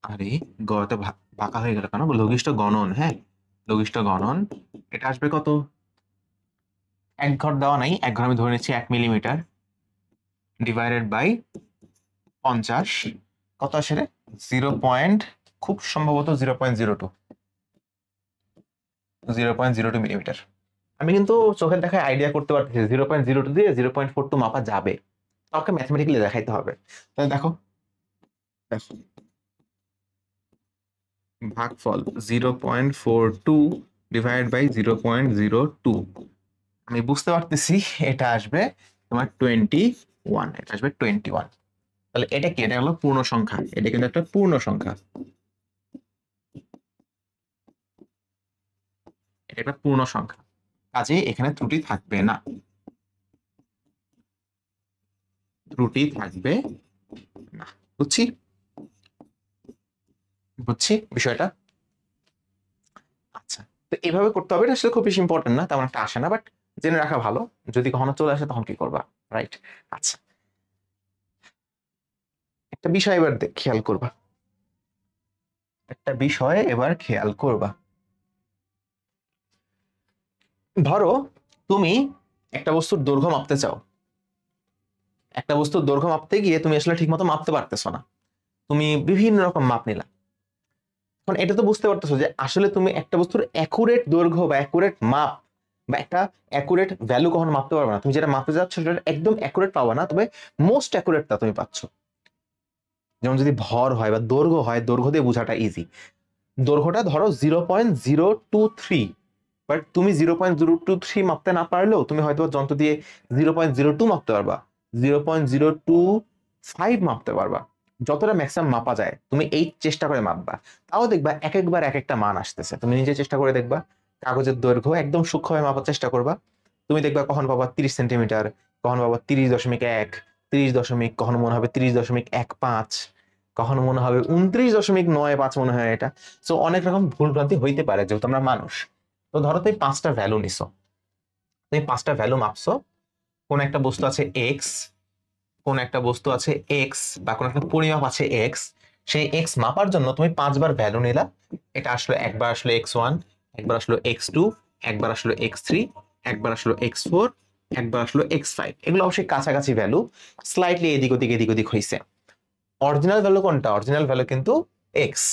আরে গড়তে বাঁকা হয়ে গেল কেন, লঘিষ্ঠ গণন। হ্যাঁ, লঘিষ্ঠ গণন, এটা আসবে কত, এক ঘর দেওয়া নাই, এক ঘর আমি ধরে নিচ্ছি 1 মিলিমিটার, ডিভাইডেড বাই 50, কত আসে রে, 0. খুব সম্ভবত 0.02 মিলিমিটার। আমি কিন্তু চোখের দেখায় আইডিয়া করতে পারতেছি 0.02 দিয়ে 0.42 মাপা যাবে, তাকে ম্যাথমেটিক্যালি দেখাইতে হবে। তাহলে দেখো দেখো ভাগফল 0.42 ডিভাইড বাই 0.02, আমি বুঝতে পারতেছি এটা আসবে তোমার 21, এটা আসবে 21। তাহলে এটা কি, এটা হলো পূর্ণ সংখ্যা, এটা কিন্তু একটা পূর্ণ সংখ্যা, এটা একটা পূর্ণ সংখ্যা, কাজে এখানে ত্রুটি থাকবে না, ত্রুটি থাকবে না। বুঝছি বুঝছি বিষয়টা। আচ্ছা, তো এইভাবে করতে হবে, এটা আসলে খুব বেশি ইম্পর্টেন্ট না, তেমন একটা আসে না, বাট জেনে রাখা ভালো, যদি কখনো চলে আসে তখন কি করবা, রাইট? আচ্ছা, একটা বিষয় এবার খেয়াল করবা, একটা বিষয় এবার খেয়াল করবা। ধরো তুমি একটা বস্তুর দৈর্ঘ্য মাপতে চাও, একটা বস্তুর দৈর্ঘ্য মাপতে গিয়ে তুমি আসলে ঠিক মতো মাপতে পারতেছো না, তুমি বিভিন্ন রকম মাপ নিলা। এখন এটা তো বুঝতে পারতেছো যে আসলে তুমি একটা বস্তুর অ্যাকুরেট দৈর্ঘ্য বা অ্যাকুরেট মাপ বা একটা অ্যাকুরেট ভ্যালু কখনো মাপতে পারবে না, তুমি যেটা মাপতে যাচ্ছ সেটা একদম অ্যাকুরেট পাবা না, তবে মোস্ট অ্যাকুরেটটা তুমি পাচ্ছ। যেমন যদি ভর হয় বা দৈর্ঘ্য হয়, দৈর্ঘ্য দিয়ে বোঝাটা ইজি, দৈর্ঘ্যটা ধরো 0.023, বাট তুমি 0.023 মাপতে না পারলেও তুমি হয়তো যন্ত্র দিয়ে 0.02 মাপতে পারবা, 0.025 মাপতে পারবা, যতটা ম্যাক্সিমাম মাপা যায় তুমি এই চেষ্টা করে মাপবা, তাও দেখবা এক একবার এক একটা মান আসতেছে। তুমি নিজে চেষ্টা করে দেখবা, কাগজের দৈর্ঘ্য একদম সূক্ষ্মভাবে মাপার চেষ্টা করবা, তুমি দেখবা কখন পাবা 30 সেন্টিমিটার, কখন পাবা 30.1, 30 কখনো মনে হবে 30.15, কখনো মনে হবে 29.95 মনে হয় এটা। সো অনেক রকম ভুল ভ্রান্তি হইতে পারে, যেহেতু আমরা মানুষ। তো ধরো তুমি 5টা ভ্যালু নিছো, তুমি 5টা ভ্যালু মাপছো, কোন একটা বস্তু আছে এক্স, কোন একটা বস্তু আছে এক্স, বা কোন একটা পরিমাপ আছে এক্স, সেই এক্স মাপার জন্য তুমি 5বার ভ্যালু নিলা। এটা আসলে একবার আসলো x1, একবার আসলো x2, একবার আসলো x3, একবার আসলো x4, একবার আসলো x5। এগুলো অবশ্যই কাছাকাছি ভ্যালু, স্লাইটলি এদিক ওদিক এদিক ওদিক হয়েছে। অরিজিনাল ভ্যালু কোনটা, অরিজিনাল ভ্যালু কিন্তু এক্স।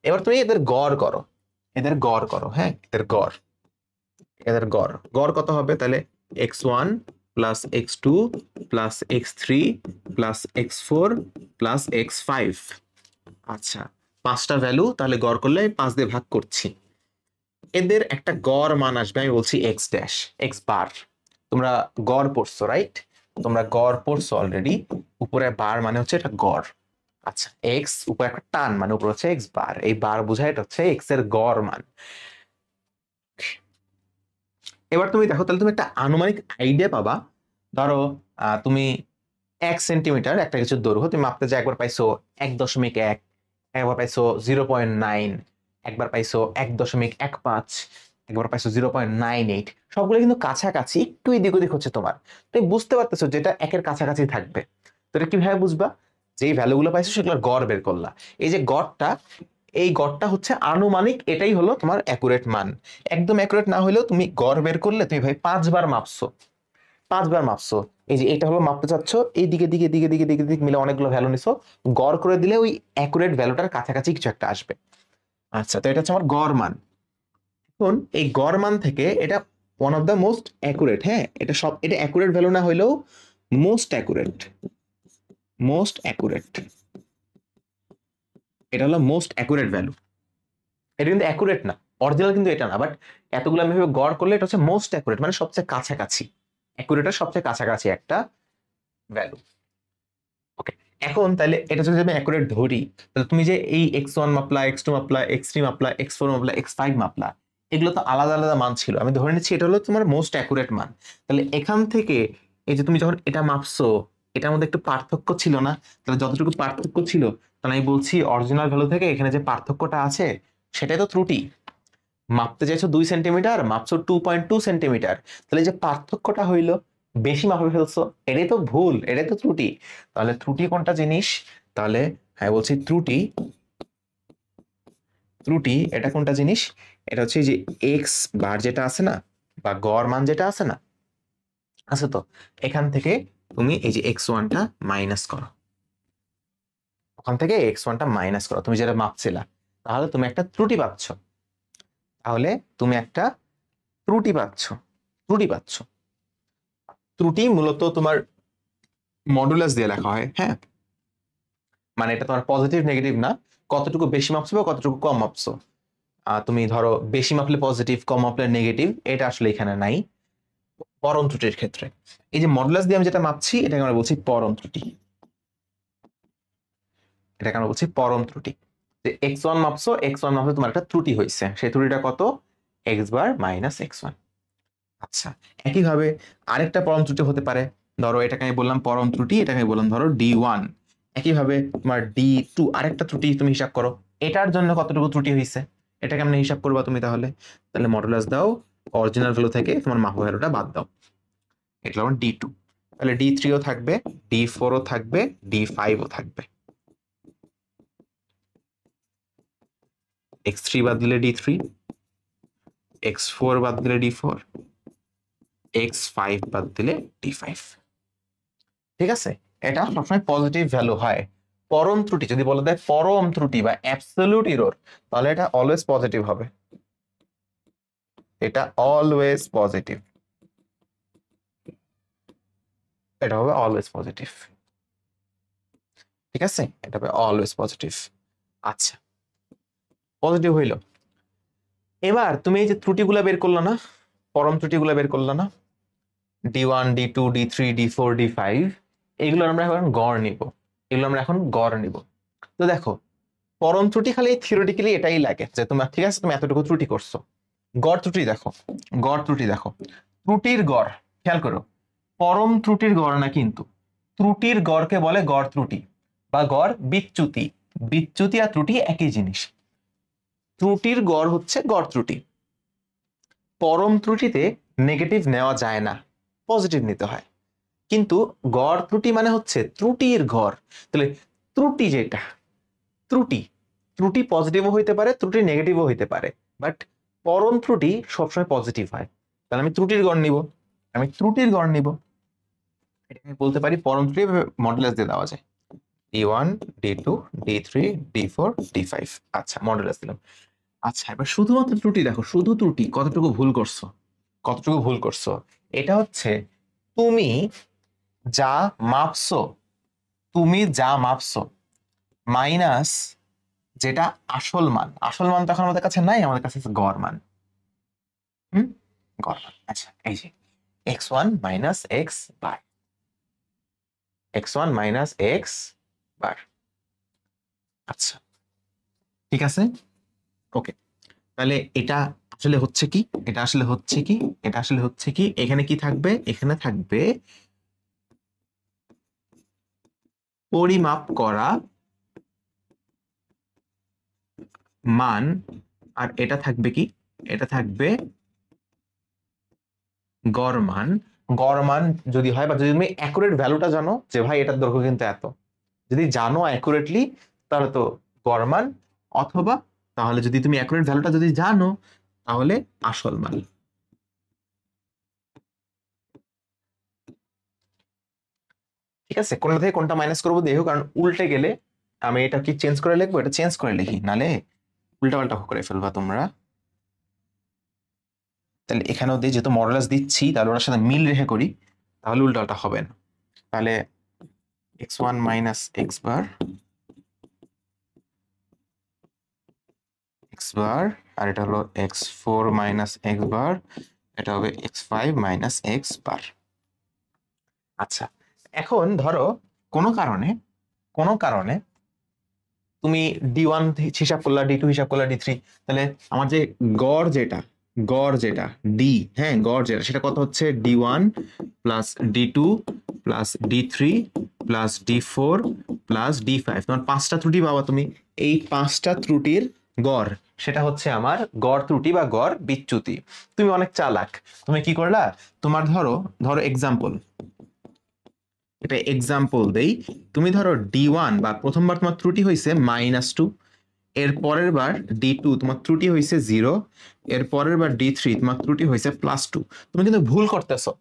এবার তুমি এদের গড় করো, এদের গড় করো, হ্যাঁ এদের গড়, এদের গড়, গড় কত হবে তাহলে, x1 plus x2 plus x3 plus x4 plus x5। আচ্ছা, 5টা ভ্যালু, তাহলে গড় করলে 5 দিয়ে ভাগ করছি, এদের একটা গড় মান আসবে, আমি বলছি এক্স ড্যাশ, এক্স বার। তোমরা গড় পড়ছো, রাইট? তোমরা গড় পড়ছো অলরেডি, উপরে বার মানে হচ্ছে এটা গড়। আচ্ছা, এক্স উপরে একটা টান মানে উপরে হচ্ছে এক্স বার, এই বার বোঝায় এটা হচ্ছে এক্স এর গড় মান। এবার তুমি দেখো, তাহলে তুমি একটা আনুমানিক আইডিয়া পাবা। ধরো তুমি 1 সেন্টিমিটার একটা কিছুর দৈর্ঘ্য তুমি মাপতে যা, একবার পাইছো 1.1, একবার পাইছো 0.9, একবার পাইছো 1.15, একবার পাইছো 0.98, সবগুলো কিন্তু কাছাকাছি, একটু এদিক ওদিক হচ্ছে তোমার। তুমি বুঝতে পারতেছো যেটা একের কাছাকাছি থাকবে। তো এটা কিভাবে বুঝবা, যেই ভ্যালুগুলো পাইছো সেগুলোর গড় বের করলা, এই যে গড়টা, এই গড়টা হচ্ছে আনুমানিক, এটাই হলো তোমার অ্যাকুরেট মান। একদম অ্যাকুরেট না হলেও তুমি গড় বের করলে তুমি ভাই 5বার মাপছো, 5বার মাপছো, এই যে এটা হলো মাপতে চাচ্ছ, এই দিকে দিকে দিকে দিকে দিকে দিকে মিলে অনেকগুলো ভ্যালু নিছো, গড় করে দিলে ওই অ্যাকুরেট ভ্যালুটার কাছাকাছি কিছু একটা আসবে। আচ্ছা, তো এটা হচ্ছে আমার গড় মান। এখন এই গড় মান থেকে এটা one of the most accurate, হ্যাঁ এটা সব, এটা অ্যাকুরেট ভ্যালু না হইলেও মোস্ট অ্যাকুরেট, মোস্ট অ্যাকুরেট, এটা হলো মোস্ট অ্যাকুরেট ভ্যালু। এটা কিন্তু অ্যাকুরেট না, অরিজিনাল কিন্তু এটা না, বাট এতগুলো আমি গড় করলে এটা হচ্ছে মোস্ট অ্যাকুরেট, মানে সবচেয়ে কাছাকাছি। অ্যাকুরেটের সবচেয়ে কাছাকাছি একটা ভ্যালু। ওকে, এখন তাহলে এটা যদি আমি অ্যাকুরেট ধরি, তাহলে তুমি যে এই x1 মাপলা, x2 মাপলা, x3 মাপলা, x4 মাপলা, x5 মাপলা, এগুলো তো আলাদা আলাদা মান ছিল। আমি ধরে নিচ্ছি এটা হলো তোমার মোস্ট অ্যাকুরেট মান। তাহলে এখান থেকে এই যে তুমি যখন এটা মাপছো, এটার মধ্যে একটু পার্থক্য ছিল না? তাহলে যতটুকু পার্থক্য ছিল, তাহলে আমি বলছি অরিজিনাল ভ্যালু থেকে এখানে যে পার্থক্যটা আছে সেটাই তো ত্রুটি। মাপতে চাইছো 2 সেন্টিমিটার, মাপছো 2.2 সেন্টিমিটার, তাহলে যে পার্থক্যটা হইলো, বেশি মাপে ফেলছো, এটাই তো ভুল, এটাই তো ত্রুটি। তাহলে ত্রুটি কোনটা জিনিস? তাহলে হ্যাঁ বলছি ত্রুটি, ত্রুটি এটা কোনটা জিনিস? এটা হচ্ছে যে এক্স বার যেটা আছে না, বা গড় মান যেটা আছে না, আছে তো, এখান থেকে তুমি এই যে x1টা মাইনাস করো, ওখান থেকে x1টা মাইনাস করো, তুমি যেটা মাপছিলা, তাহলে তুমি একটা ত্রুটি পাচ্ছ। তাহলে তুমি একটা ত্রুটি পাচ্ছ, ত্রুটি পাচ্ছ। ত্রুটি মূলত তোমার মডুলাস দিয়ে লেখা হয়, হ্যাঁ, মানে এটা তোমার পজিটিভ নেগেটিভ না, কতটুকু বেশি মাপছো বা কতটুকু কম মাপছো। তুমি ধরো বেশি মাপলে পজিটিভ, কম মাপলে নেগেটিভ, এটা আসলে এখানে নাই পরম ত্রুটির ক্ষেত্রে। এই যে মডুলাস দিয়ে আমি যেটা মাপছি, এটাকে আমরা বলছি পরম ত্রুটি, এটাকে আমরা বলছি পরম ত্রুটি। যে x1 মাপছো, x1 মাপলে তোমার একটা ত্রুটি হয়েছে, সেই ত্রুটিটা কত? x bar minus x1। আচ্ছা, একইভাবে আরেকটা পরম ত্রুটি হতে পারে, ধরো এটাকে আমি বললাম পরম ত্রুটি, এটাকে আমি বললাম ধরো D1। একইভাবে তোমার D2 আরেকটা ত্রুটি তুমি হিসাব করো, এটার জন্য কতটুকু ত্রুটি হয়েছে, এটা কেমনে হিসাব করবা তুমি? তাহলে তাহলে মডুলাস দাও, অরিজিনাল ভ্যালু থেকে তোমার মাপা ভ্যালুটা বাদ দাও, এটা হলো D2। তাহলে D3ও থাকবে, D4ও থাকবে, D5ও থাকবে। x3 বাদ দিলে D3, x4 বাদ দিলে D4, x5 বাদ দিলে D5। ঠিক আছে, এটা সবসময় পজিটিভ ভ্যালু হয়। পরম ত্রুটি যদি বলে দেয় পরম ত্রুটি বা অ্যাবসলিউট এরর, তাহলে এটা অলওয়েজ পজিটিভ হবে, এটা অলওয়েজ পজিটিভ, এটা হবে অলওয়েজ পজিটিভ। ঠিক আছে, এটা হবে অলওয়েজ পজিটিভ। আচ্ছা, পজিটিভ হইল। এবার তুমি এই যে ত্রুটিগুলো বের করলো না, পরম ত্রুটিগুলো বের করলো না, D1, D2, D3, D4, D5, এগুলো আমরা এখন গড় নিব, এগুলো আমরা এখন গড় নিব। তো দেখো, পরম ত্রুটি খালি থিওরিটিক্যালি এটাই লাগে যে তোমার ঠিক আছে তুমি এতটুকু ত্রুটি করছো। গড় ত্রুটি দেখো, গড় ত্রুটি দেখো, ত্রুটির গড় খেয়াল করো, পরম ত্রুটির গড় না কিন্তু, ত্রুটির গড়কে বলে গড় ত্রুটি বা গড় বিচ্যুতি। বিচ্যুতি আর ত্রুটি একই জিনিস। ত্রুটির গড় হচ্ছে গড় ত্রুটি। পরম ত্রুটিতে নেগেটিভ নেওয়া যায় না, পজিটিভ নিতে হয়। কিন্তু গড় ত্রুটি মানে হচ্ছে ত্রুটির গড়। তাহলে ত্রুটি যেটা, ত্রুটি, ত্রুটি পজিটিভও হইতে পারে, ত্রুটি নেগেটিভও হইতে পারে, বাট পরম ত্রুটি সবসময় পজিটিভ হয়। তাহলে আমি ত্রুটির গড় নিব, আমি ত্রুটির গড় নিব, এটা আমি বলতে পারি পরম ত্রুটি মডুলাস দিয়ে দেওয়া যায়, D1, D2, D3, D4, D5। আচ্ছা, মডুলাস দিলাম। আচ্ছা, এবার শুধুমাত্র ত্রুটি দেখো, শুধু ত্রুটি কতটুকু ভুল করছো, কতটুকু ভুল করছো। এটা হচ্ছে তুমি যা মাপছো, তুমি যা মাপছো মাইনাস যেটা আসল মান। আসল মান তো এখন আমাদের কাছে নাই, আমাদের কাছে আছে গড় মান। হুম, গড় মান। আচ্ছা, এই যে x1 minus x bar, x1 minus x bar. আচ্ছা, ঠিক আছে, ওকে। তাহলে এটা আসলে হচ্ছে কি, এটা আসলে হচ্ছে কি, এটা আসলে হচ্ছে কি, এখানে কি থাকবে? এখানে থাকবে পরিমাপ করা মান, আর এটা থাকবে কি, এটা থাকবে গড় মান। গড় মান যদি হয়, বা যদি তুমি অ্যাকুরেট ভ্যালুটা জানো যে ভাই এটার দৈর্ঘ্য কিন্তু এত, যদি জানো অ্যাকুরেটলি, তাহলে তো গড় মান, অথবা তাহলে যদি তুমি অ্যাকুরেট ভ্যালুটা যদি জানো, তাহলে আসল মান। ঠিক আছে, কোনটা থেকে কোনটা মাইনাস করবো দেখো, কারণ উল্টে গেলে আমি এটা কি চেঞ্জ করে লিখবো, এটা চেঞ্জ করে লিখি, নালে উল্টা পাল্টা করে ফেলবা তোমরা। তাহলে এখানেও দিয়ে যেহেতু মডুলাস দিচ্ছি, তাহলে ওটার সাথে মিল রেখে করি, তাহলে উল্টা পাল্টা হবে না। তাহলে x1 minus x bar, x bar, আর এটা হলো x4 মাইনাস এক্স বার, এটা হবে x5 মাইনাস এক্স বার। আচ্ছা, এখন ধরো কোনো কারণে কোনো কারণে তুমি D1 হিসাব করলা, D2 হিসাব করলা, D3, তাহলে আমার যে গড় যেটা গড় যেটা ডি, হ্যাঁ গড় যেটা সেটা কত হচ্ছে D1 plus D2 plus D3 plus D4 plus D5। তোমার 5টা ত্রুটি পাবা তুমি। এই 5টা ত্রুটির গড় সেটা হচ্ছে আমার গড় ত্রুটি বা গড় বিচ্যুতি। তুমি অনেক চালাক, তুমি কি করলা, তোমার ধরো ধরো এক্সাম্পল, এটা এক্সাম্পল দেই। তুমি ধরো D1 বা প্রথমবার তোমার ত্রুটি হয়েছে -2, এর পরের বার D2 তোমার ত্রুটি হয়েছে 0, এর পরের বার D3 তোমার ত্রুটি হয়েছে +2। তুমি কিন্তু ভুল করতেছো,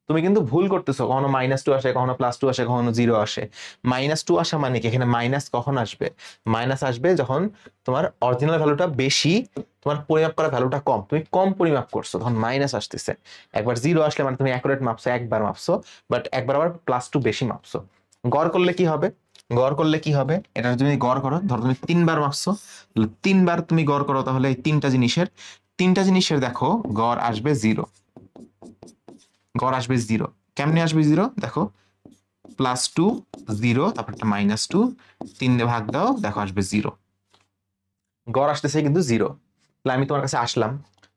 তুমি কিন্তু ভুল করতেছো। কখনো -2 আসে, কখনো +2 আসে, কখনো 0 আসে। -2 আসা মানে কি, এখানে মাইনাস কখন আসবে, মাইনাস আসবে যখন তোমার অরিজিনাল ভ্যালুটা বেশি, তোমার পরিমাপ করা ভ্যালুটা কম, তুমি কম পরিমাপ করছো, তখন মাইনাস আসতেছে। একবার 0 আসলে মানে তুমি অ্যাকুরেট মাপছো, একবার মাপছো, বাট একবার আবার +2 বেশি মাপছো। গড় করলে কি হবে, গড় করলে কি হবে, এটা তুমি গড় করো, ধরো তুমি 3বার মাপছো, 3বার তুমি গড় করো, তাহলে এই তিনটা জিনিসের দেখো গড় আসবে 0, গড় আসবে 0। কেমনে আসবে 0 দেখো, +2 0, তারপর একটা -2, 3 দিয়ে ভাগ দাও, দেখো আসবে 0। গড় আসতেছে কিন্তু 0। তাহলে আমি তোমার কাছে আসলাম,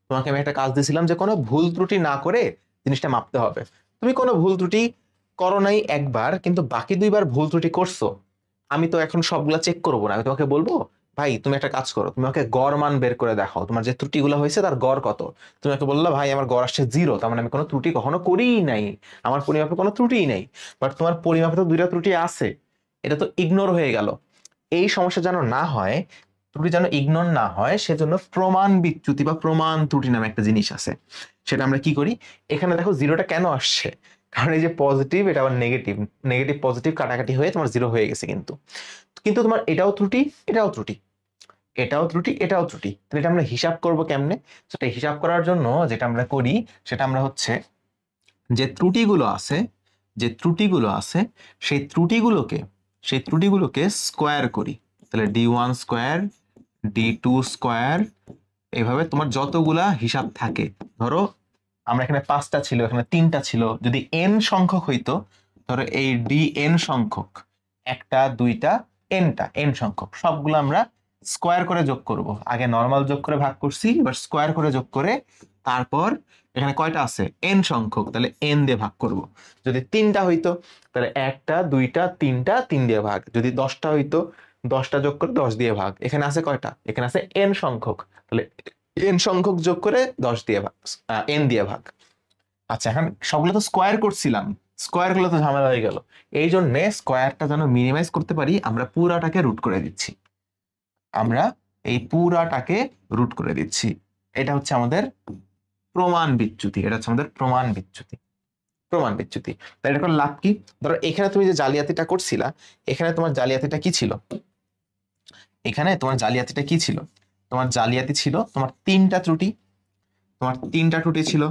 তোমাকে আমি একটা কাজ দিয়েছিলাম যে কোনো ভুল ত্রুটি না করে জিনিসটা মাপতে হবে। তুমি কোনো ভুল ত্রুটি করো নাই একবার, কিন্তু বাকি 2বার ভুল ত্রুটি করছো। আমি তো এখন সবগুলা চেক করবো না, আমি তোমাকে বলবো ভাই তুমি একটা কাজ করো, তুমি আমাকে গড় মান বের করে দেখাও, তোমার যে ত্রুটিগুলো হয়েছে তার গড় কত। তুমি আমাকে বললা ভাই আমার গড় আসছে 0, তার মানে আমি কোনো ত্রুটি কখনো করিই নাই, আমার পরিমাপে কোনো ত্রুটিই নাই। বাট তোমার পরিমাপে তো 2টা ত্রুটি আছে, এটা তো ইগনোর হয়ে গেল। এই সমস্যা যেন না হয়, ত্রুটি যেন ইগনোর না হয়, সেজন্য প্রমাণ বিচ্যুতি বা প্রমাণ ত্রুটি নামে একটা জিনিস আছে। সেটা আমরা কি করি, এখানে দেখো 0টা কেন আসছে, কারণ এই যে পজিটিভ এটা আবার নেগেটিভ, নেগেটিভ পজিটিভ কাটাকাটি হয়ে তোমার 0 হয়ে গেছে। কিন্তু কিন্তু তোমার এটাও ত্রুটি, এটাও ত্রুটি, এটাও ত্রুটি, এটাও ত্রুটি। তাহলে এটা আমরা হিসাব করব কেমনে, সেটা হিসাব করার জন্য যেটা আমরা করি সেটা আমরা হচ্ছে যে ত্রুটিগুলো আছে, যে ত্রুটিগুলো আছে সেই ত্রুটিগুলোকে স্কোয়ার করি। তাহলে D1 স্কোয়ার, D2 স্কোয়ার, এইভাবে তোমার যতগুলা হিসাব থাকে, ধরো আমরা এখানে 5টা ছিল, এখানে 3টা ছিল, যদি n সংখ্যক হইতো, ধরো এই dn সংখ্যক, 1টা 2টা nটা n সংখ্যক, সবগুলো আমরা স্কোয়ার করে যোগ করব। আগে নর্মাল যোগ করে ভাগ করছি, এবার স্কোয়ার করে যোগ করে, তারপর এখানে কয়টা আছে n সংখ্যক, তাহলে n দিয়ে ভাগ করব। যদি 3টা হইতো তাহলে 1টা 2টা 3টা 3 দিয়ে ভাগ, যদি 10টা হইতো 10টা যোগ করে 10 দিয়ে ভাগ। এখানে আছে কয়টা, এখানে আছে n সংখ্যক, তাহলে n সংখ্যক যোগ করে 10 দিয়ে ভাগ, n দিয়ে ভাগ। আচ্ছা, এখন সবগুলো তো স্কোয়ার করছিলাম, স্কোয়ার গুলো তো ঝামেলা হয়ে গেল। এই জন্য স্কোয়ারটা যেন মিনিমাইজ করতে পারি, আমরা পুরাটাকে রুট করে দিচ্ছি, আমরা এই পুরাটাকে রুট করে দিচ্ছি। এটা হচ্ছে আমাদের প্রমাণ বিচ্যুতি, এটা হচ্ছে আমাদের প্রমাণ বিচ্যুতি, প্রমাণ বিচ্যুতি। তাই এটা করে লাভ কি, ধরো এখানে তুমি যে জালিয়াতিটা করছিলা, এখানে তোমার জালিয়াতিটা কি ছিল, এখানে তোমার জালিয়াতিটা কি ছিল, তোমার জালিয়াতি ছিল তোমার 3টা ত্রুটি, তোমার 3টা ত্রুটি ছিল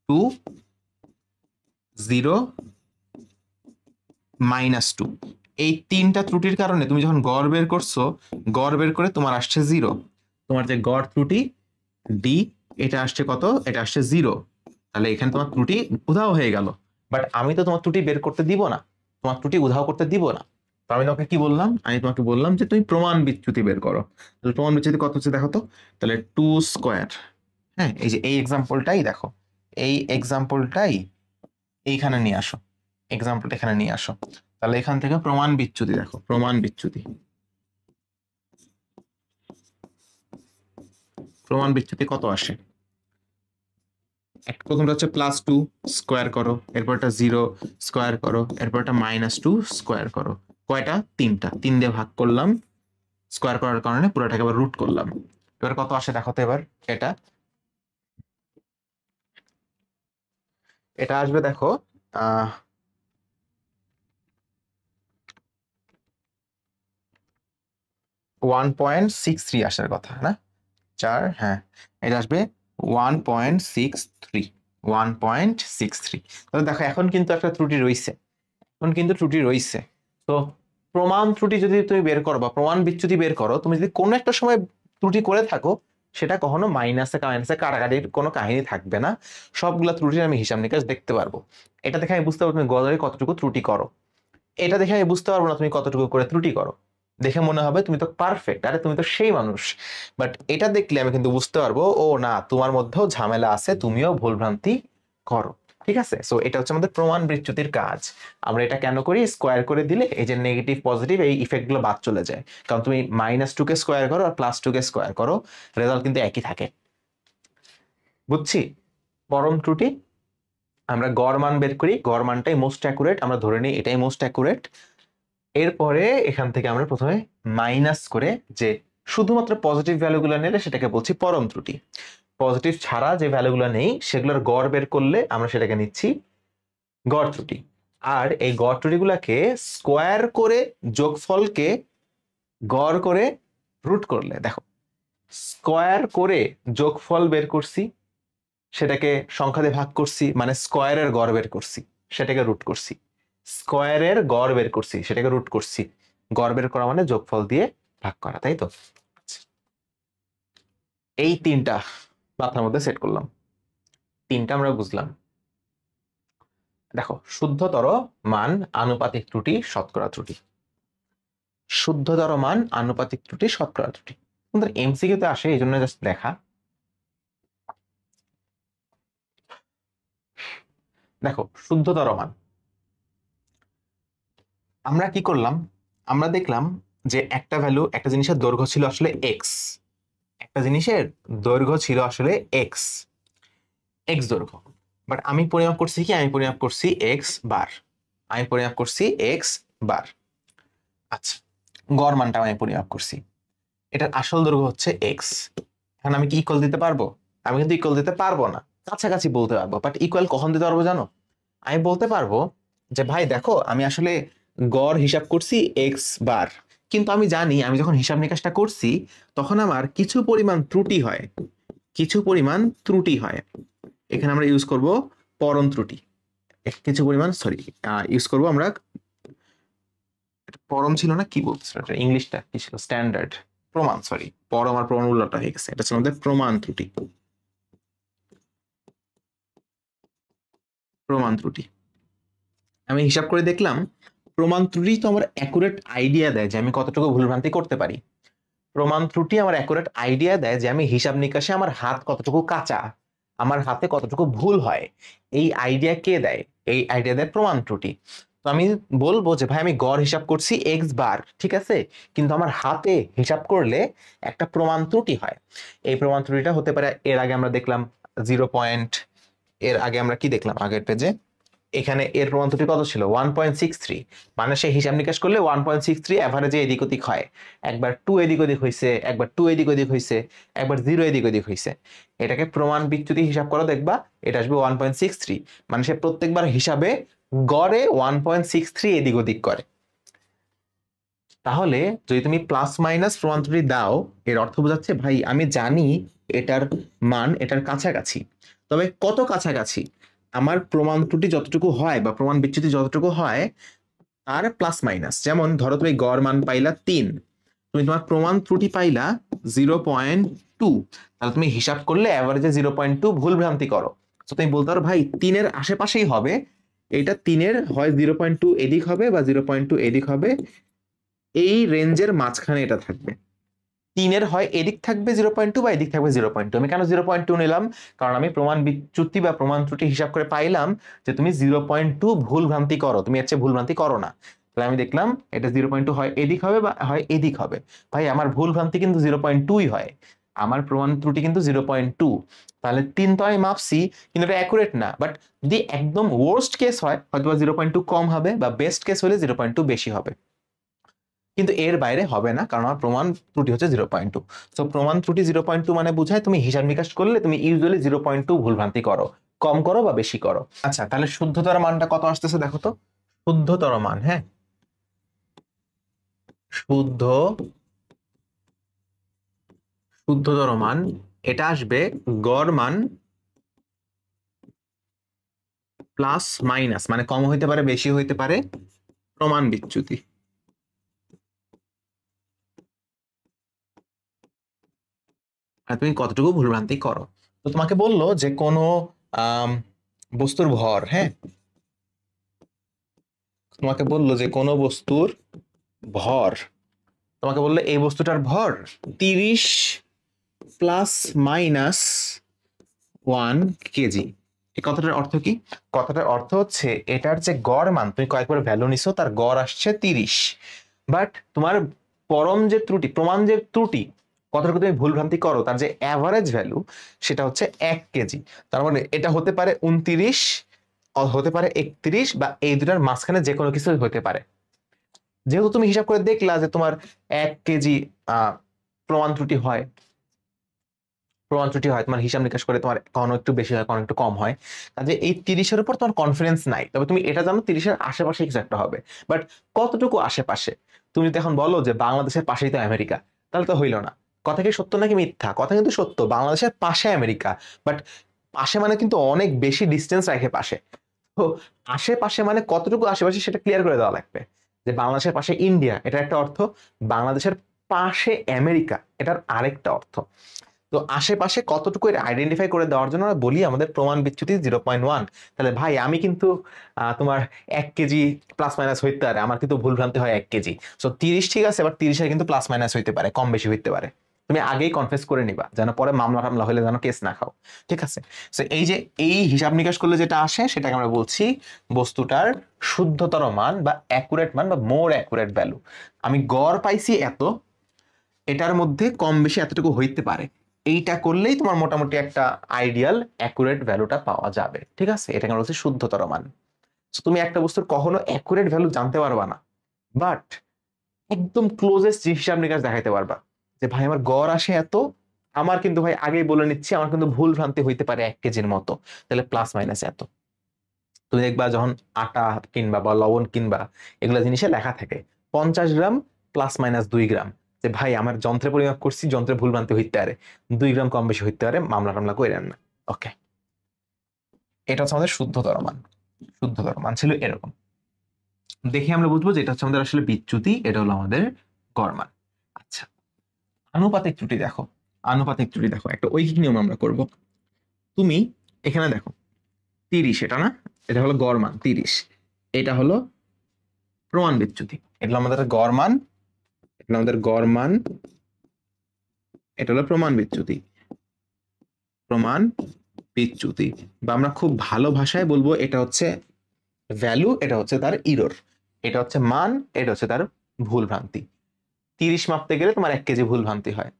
2 0 -2। এই 3টা ত্রুটির কারণে তুমি যখন গড় বের করছো, গড় বের করে তোমার আসছে 0। তোমার যে গড় ত্রুটি ডি, এটা আসছে কত, এটা আসছে 0। তাহলে এখানে তোমার ত্রুটি উধাও হয়ে গেল। বাট আমি তো তোমার ত্রুটি বের করতে দিব না, তোমার ত্রুটি উধাও করতে দিব না। তো আমি তোমাকে কি বললাম, আমি তোমাকে বললাম যে তুমি প্রমাণ বিচ্যুতি বের করো। তাহলে প্রমাণ বিচ্যুতি কত হচ্ছে দেখো তো, তাহলে 2 স্কোয়ার, হ্যাঁ এই যে এই এক্সাম্পলটাই দেখো, এই এক্সাম্পলটাই এইখানে নিয়ে আসো, এক্সাম্পলটা এখানে নিয়ে আসো। তাহলে এখান থেকে প্রমাণ বিচ্যুতি দেখো, প্রমাণ বিচ্যুতি, প্রমাণ বিচ্যুতি কত আসে, প্রথমটা হচ্ছে +2 স্কোয়ার করো, এরপরটা 0 স্কোয়ার করো, এরপরটা -2 স্কোয়ার করো। কয়টা, 3টা, 3 দিয়ে ভাগ করলাম, স্কোয়ার করার কারণে পুরোটাকে আবার রুট করলাম। এবার কত আসে দেখো তো, এবার এটা, এটা আসবে দেখো 1.63 আসার কথা না, 4, হ্যাঁ এটা আসবে 1.63, 1.63। তাহলে দেখো এখন কিন্তু একটা ত্রুটি রয়েছে, এখন কিন্তু ত্রুটি রয়েছে। তো প্রমাণ ত্রুটি যদি তুমি বের করো বা প্রমাণ বিচ্যুতি বের করো, তুমি যদি কোনো একটা সময় ত্রুটি করে থাকো, সেটা কখনো মাইনাসে মাইনাসে কাটাকাটির কোনো কাহিনী থাকবে না, সবগুলা ত্রুটির আমি হিসাব নিকাশ দেখতে পারবো। এটা দেখে আমি বুঝতে পারবো তুমি গড়ে কতটুকু ত্রুটি করো, এটা দেখে আমি বুঝতে পারবো না তুমি কতটুকু করে ত্রুটি করো। দেখে মনে হবে তুমি তো পারফেক্ট, আরে তুমি তো সেই মানুষ। বাট এটা দেখলে আমি কিন্তু বুঝতে পারবো ও না, তোমার মধ্যেও ঝামেলা আছে, তুমিও ভুলভ্রান্তি করো। ঠিক আছে, সো এটা হচ্ছে আমাদের প্রমাণ বিচ্যুতির কাজ। আমরা এটা কেন করি, স্কোয়ার করে দিলে এই যে নেগেটিভ পজিটিভ এই ইফেক্ট গুলো বাদ চলে যায়। কারণ তুমি -2 কে স্কোয়ার করো আর +2 কে স্কোয়ার করো, রেজাল্ট কিন্তু একই থাকে। বুঝছি। পরম ত্রুটি আমরা গড় মান বের করি, গড় মানটাই মোস্ট অ্যাকুরেট, আমরা ধরে নিই এটাই মোস্ট অ্যাকুরেট। এরপরে এখান থেকে আমরা প্রথমে মাইনাস করে যে শুধুমাত্র পজিটিভ ভ্যালুগুলো নিলে সেটাকে বলছি পরম ত্রুটি। পজিটিভ ছাড়া যে ভ্যালুগুলো নেই সেগুলোর গড় বের করলে আমরা সেটাকে নিচ্ছি গড় ত্রুটি। আর এই গড় ত্রুটিগুলোকে স্কোয়ার করে যোগফলকে গড় করে রুট করলে, দেখো স্কোয়ার করে যোগফল বের করছি, সেটাকে সংখ্যা দিয়ে ভাগ করছি, মানে স্কোয়ারের গড় বের করছি, সেটাকে রুট করছি। স্কোয়ারের গড় বের করছি, সেটাকে রুট করছি। গড় বের করা মানে যোগফল দিয়ে ভাগ করা, তাই তো? এই তিনটা মাথার মধ্যে সেট করলাম, তিনটা আমরা বুঝলাম। দেখো, শুদ্ধতর মান আনুপাতিক ত্রুটি শতকরা ত্রুটি, শুদ্ধতর মান আনুপাতিক ত্রুটি শতকরা ত্রুটি আমাদের এমসিকিউতে আসে, এই জন্য জাস্ট দেখা। দেখো, শুদ্ধতর মান আমরা কি করলাম, আমরা দেখলাম যে একটা ভ্যালু, একটা জিনিসের দৈর্ঘ্য ছিল আসলে এক্স, একটা জিনিসের দৈর্ঘ্য ছিল আসলে এক্স, এক্স দৈর্ঘ্য। বাট আমি পরিমাপ করছি কি, আমি পরিমাপ করছি এক্স বার, আমি পরিমাপ করছি এক্স বার। আচ্ছা, গড় মানটা আমি পরিমাপ করছি, এটার আসল দৈর্ঘ্য হচ্ছে এক্স। এখন আমি কি ইকুয়াল দিতে পারবো? আমি কিন্তু ইকুয়াল দিতে পারবো না, কাছাকাছি বলতে পারবো। বাট ইকুয়াল কখন দিতে পারবো জানো? আমি বলতে পারবো যে ভাই দেখো, আমি আসলে গড় হিসাব করছি এক্স বার, কিন্তু আমি জানি আমি যখন হিসাব নিকাশটা করছি তখন আমার কিছু পরিমাণ ত্রুটি হয়, কিছু পরিমাণ ত্রুটি হয়। এখানে আমরা ইউজ করব পরম ত্রুটি, কিছু পরিমাণ সরি ইউজ করব আমরা, পরম ছিল না, কি বলছিল ইংলিশটা কি ছিল, স্ট্যান্ডার্ড প্রমাণ, সরি পরম আর প্রমাণ উল্লাটা হয়ে গেছে, এটা ছিল আমাদের প্রমাণ ত্রুটি, প্রমাণ ত্রুটি। আমি হিসাব করে দেখলাম প্রমাণ ত্রুটি তো আমার অ্যাকুরেট আইডিয়া দেয় যে আমি কতটুকু ভুলভ্রান্তি করতে পারি। প্রমাণ ত্রুটি আমার অ্যাকুরেট আইডিয়া দেয় যে আমি হিসাব নিকাশে আমার হাত কতটুকু কাঁচা, আমার হাতে কতটুকু ভুল হয়। এই আইডিয়া কে দেয়? এই আইডিয়া দেয় প্রমাণ ত্রুটি। তো আমি বলবো যে ভাই আমি গড় হিসাব করছি এক্স বার, ঠিক আছে, কিন্তু আমার হাতে হিসাব করলে একটা প্রমাণ ত্রুটি হয়। এই প্রমাণ ত্রুটিটা হতে পারে, এর আগে আমরা দেখলাম 0. এর আগে আমরা কি দেখলাম আগের পেজে, এখানে এর প্রমাণ ত্রুটি কত ছিল 1.63, মানে সে হিসাব নিকাশ করলে 1.63 অ্যাভারেজে এদিক ওদিক হয়, একবার 2 এদিক ওদিক হয়েছে, একবার 2 এদিক ওদিক হয়েছে, একবার 0 এদিক ওদিক হয়েছে। এটাকে প্রমাণ বিচ্যুতি হিসাব করো, দেখবা এটা আসবে 1.63, মানে সে প্রত্যেকবার হিসাবে গড়ে 1.63 এদিক ওদিক করে। তাহলে যদি তুমি প্লাস মাইনাস প্রমাণ ত্রুটি দাও, এর অর্থ বোঝাচ্ছে ভাই আমি জানি এটার মান এটার কাছাকাছি, তবে কত কাছাকাছি, আমার প্রমাণ ত্রুটি যতটুকু হয় বা প্রমাণ বিচ্যুতি যতটুকু হয় তার প্লাস মাইনাস। যেমন ধরো তুমি গড় মান পাইলা 3, তুমি তোমার প্রমাণ ত্রুটি পাইলা 0.2, তাহলে তুমি হিসাব করলে অ্যাভারেজে 0.2 ভুল ভ্রান্তি করো। তো তুমি বলতে পারো ভাই 3-এর আশেপাশেই হবে, এটা 3-এর হয় 0.2 এদিক হবে বা 0.2 এদিক হবে, এই রেঞ্জের মাঝখানে এটা থাকবে। 3-এর হয় এদিক থাকবে 0.2 বা এদিক থাকবে 0.2। আমি কেন 0.2 নিলাম? কারণ আমি প্রমাণ বিচ্যুতি বা প্রমাণ ত্রুটি হিসাব করে পাইলাম যে তুমি 0.2 ভুল ভ্রান্তি করো, তুমি এর চেয়ে ভুল ভ্রান্তি করো না। তাহলে আমি দেখলাম এটা 0.2 হয় এদিক হবে বা হয় এদিক হবে। ভাই আমার ভুল ভ্রান্তি কিন্তু 0.2ই হয়, আমার প্রমাণ ত্রুটি কিন্তু 0.2। তাহলে 3 তো আমি মাপছি, কিন্তু এটা অ্যাকুরেট না। বাট যদি একদম ওয়ার্স্ট কেস হয় হয়তো 0.2 কম হবে, বা বেস্ট কেস হলে 0.2 বেশি হবে, কিন্তু এর বাইরে হবে না, কারণ আমার প্রমাণ ত্রুটি হচ্ছে 0.2। তো প্রমাণ ত্রুটি 0.2 মানে বোঝায় তুমি হিসাব নিকাশ করলে তুমি ইউজুয়ালি 0.2 ভুলভ্রান্তি করো, কম করো বা বেশি করো। আচ্ছা, তাহলে শুদ্ধতর মানটা কত আসতেছে দেখো তো, শুদ্ধতর মান, হ্যাঁ শুদ্ধ, শুদ্ধতর মান এটা আসবে গড় মান প্লাস মাইনাস, মানে কম হইতে পারে বেশি হইতে পারে প্রমাণ বিচ্যুতি। আর তুমি কতটুকু ভুলভ্রান্তি করো। তো তোমাকে বললো যে কোনো আম, বস্তুর ভর, হ্যাঁ, তোমাকে বললো যে কোনো বস্তুর ভর, তোমাকে বললো এই বস্তুটার ভর 30 প্লাস মাইনাস 1 কেজি। এই কথাটার অর্থ কি? কথাটার অর্থ হচ্ছে এটার যে গড় মান, তুমি কয়েকবার ভ্যালু নিছো, তার গড় আসছে 30, বাট তোমার পরম যে ত্রুটি, প্রমাণ যে ত্রুটি, কতটুকু তুমি ভুল ভ্রান্তি করো, তার যে অ্যাভারেজ ভ্যালু সেটা হচ্ছে 1 কেজি। তার মানে এটা হতে পারে 29, হতে পারে 31, বা এই দুটার মাঝখানে যে কোনো কিছু হতে পারে। যেহেতু তুমি হিসাব করে দেখলা যে তোমার 1 কেজি প্রমাণ ত্রুটি হয়, তোমার হিসাব নিকাশ করে তোমার কখনো একটু বেশি হয়, কখনো একটু কম হয়, কাজে এই 30-এর উপর তোমার কনফিডেন্স নাই। তবে তুমি এটা জানো 30-এর আশেপাশে কিছু একটা হবে, বাট কতটুকু আশেপাশে? তুমি যদি এখন বলো যে বাংলাদেশের পাশেই তো আমেরিকা, তাহলে তো হইলো না। কথা কি সত্য নাকি মিথ্যা? কথা কিন্তু সত্য, বাংলাদেশের পাশে আমেরিকা, বাট পাশে মানে কিন্তু অনেক বেশি ডিস্টেন্স রাখে পাশে। তো আশেপাশে মানে কতটুকু আশেপাশে সেটা ক্লিয়ার করে দেওয়া লাগবে। যে বাংলাদেশের পাশে ইন্ডিয়া, এটা একটা অর্থ, বাংলাদেশের পাশে আমেরিকা এটার আরেকটা অর্থ। তো আশেপাশে কতটুকু এটা আইডেন্টিফাই করে দেওয়ার জন্য আমরা বলি আমাদের প্রমাণ বিচ্যুতি 0.1। তাহলে ভাই আমি কিন্তু তোমার 1 কেজি প্লাস মাইনাস হইতে পারে, আমার কিন্তু ভুল ভ্রান্তি হয় 1 কেজি। সো 30 ঠিক আছে, এবার 30-এর কিন্তু প্লাস মাইনাস হইতে পারে, কম বেশি হইতে পারে। তুমি আগেই কনফেস করে নিবা, যেন পরে মামলা টামলা হলে যেন কেস না খাও। ঠিক আছে? সো এই যে এই হিসাব নিকাশ করলে যেটা আসে সেটাকে আমরা বলছি বস্তুটার শুদ্ধতর মান বা অ্যাকুরেট মান বা মোর অ্যাকুরেট ভ্যালু। আমি গড় পাইছি এত, এটার মধ্যে কম বেশি এতটুকু হইতে পারে, এইটা করলেই তোমার মোটামুটি একটা আইডিয়াল অ্যাকুরেট ভ্যালুটা পাওয়া যাবে। ঠিক আছে? এটাকে আমরা বলছি শুদ্ধতর মান। So, তুমি একটা বস্তুর কখনো অ্যাকুরেট ভ্যালু জানতে পারবা না, বাট একদম ক্লোজেস্ট হিসাব নিকাশ দেখাইতে পারবা যে ভাই আমার গড় আসে এত, আমার কিন্তু ভাই আগেই বলে নিচ্ছি আমার কিন্তু ভুল ভ্রান্তি হইতে পারে 1 কেজির মতো, তাহলে প্লাস মাইনাস এত। তুমি দেখবা যখন আটা কিনবা বা লবণ কিনবা, এগুলো জিনিসে লেখা থাকে 50 গ্রাম প্লাস মাইনাস 2 গ্রাম, যে ভাই আমার যন্ত্রে পরিমাপ করছি, যন্ত্রে ভুল ভ্রান্তি হইতে পারে, 2 গ্রাম কম বেশি হইতে পারে, মামলা টামলা কইরেন না। ওকে, এটা হচ্ছে আমাদের শুদ্ধতর মান। শুদ্ধতর মান ছিল এরকম। দেখে আমরা বুঝবো যে এটা হচ্ছে আমাদের আসলে বিচ্যুতি, এটা হলো আমাদের গড় মান। আচ্ছা, আনুপাতিক ত্রুটি দেখো। আনুপাতিক ত্রুটি দেখো, একটা ঐকিক নিয়ম আমরা করব। তুমি এখানে দেখো 30, এটা না, এটা হলো গড় মান 30, এটা হলো প্রমাণ বিচ্যুতি। এটা হলো আমাদের গড় মান, এটা আমাদের গড় মান, এটা হলো প্রমাণ বিচ্যুতি। প্রমাণ বিচ্যুতি, বা আমরা খুব ভালো ভাষায় বলবো এটা হচ্ছে ভ্যালু, এটা হচ্ছে তার ইরর, এটা হচ্ছে মান, এটা হচ্ছে তার ভুল ভ্রান্তি। 30 মাপতে গেলে তোমার 1 কেজি ভুল ভ্রান্তি হয়,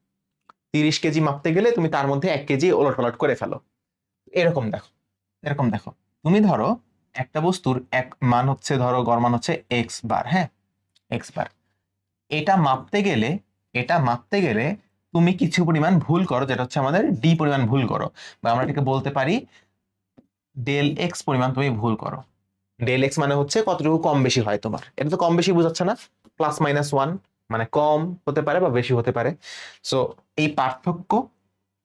30 কেজি মাপতে গেলে তুমি তার মধ্যে 1 কেজি ওলট পালট করে ফেলো। এরকম দেখো, এরকম দেখো, তুমি ধরো একটা বস্তুর এক মান হচ্ছে, ধরো গড় মান হচ্ছে এক্স বার, হ্যাঁ, এক্স বার। এটা মাপতে গেলে, এটা মাপতে গেলে তুমি কিছু পরিমাণ ভুল করো, যেটা হচ্ছে আমাদের ডি পরিমাণ ভুল করো, বা আমরা এটাকে বলতে পারি ডেল এক্স পরিমাণ তুমি ভুল করো। ডেল এক্স মানে হচ্ছে কতটুকু কম বেশি হয় তোমার, এটা তো কম বেশি বোঝাচ্ছে না, প্লাস মাইনাস 1, মানে কম হতে পারে বা বেশি হতে পারে। সো এই পার্থক্য,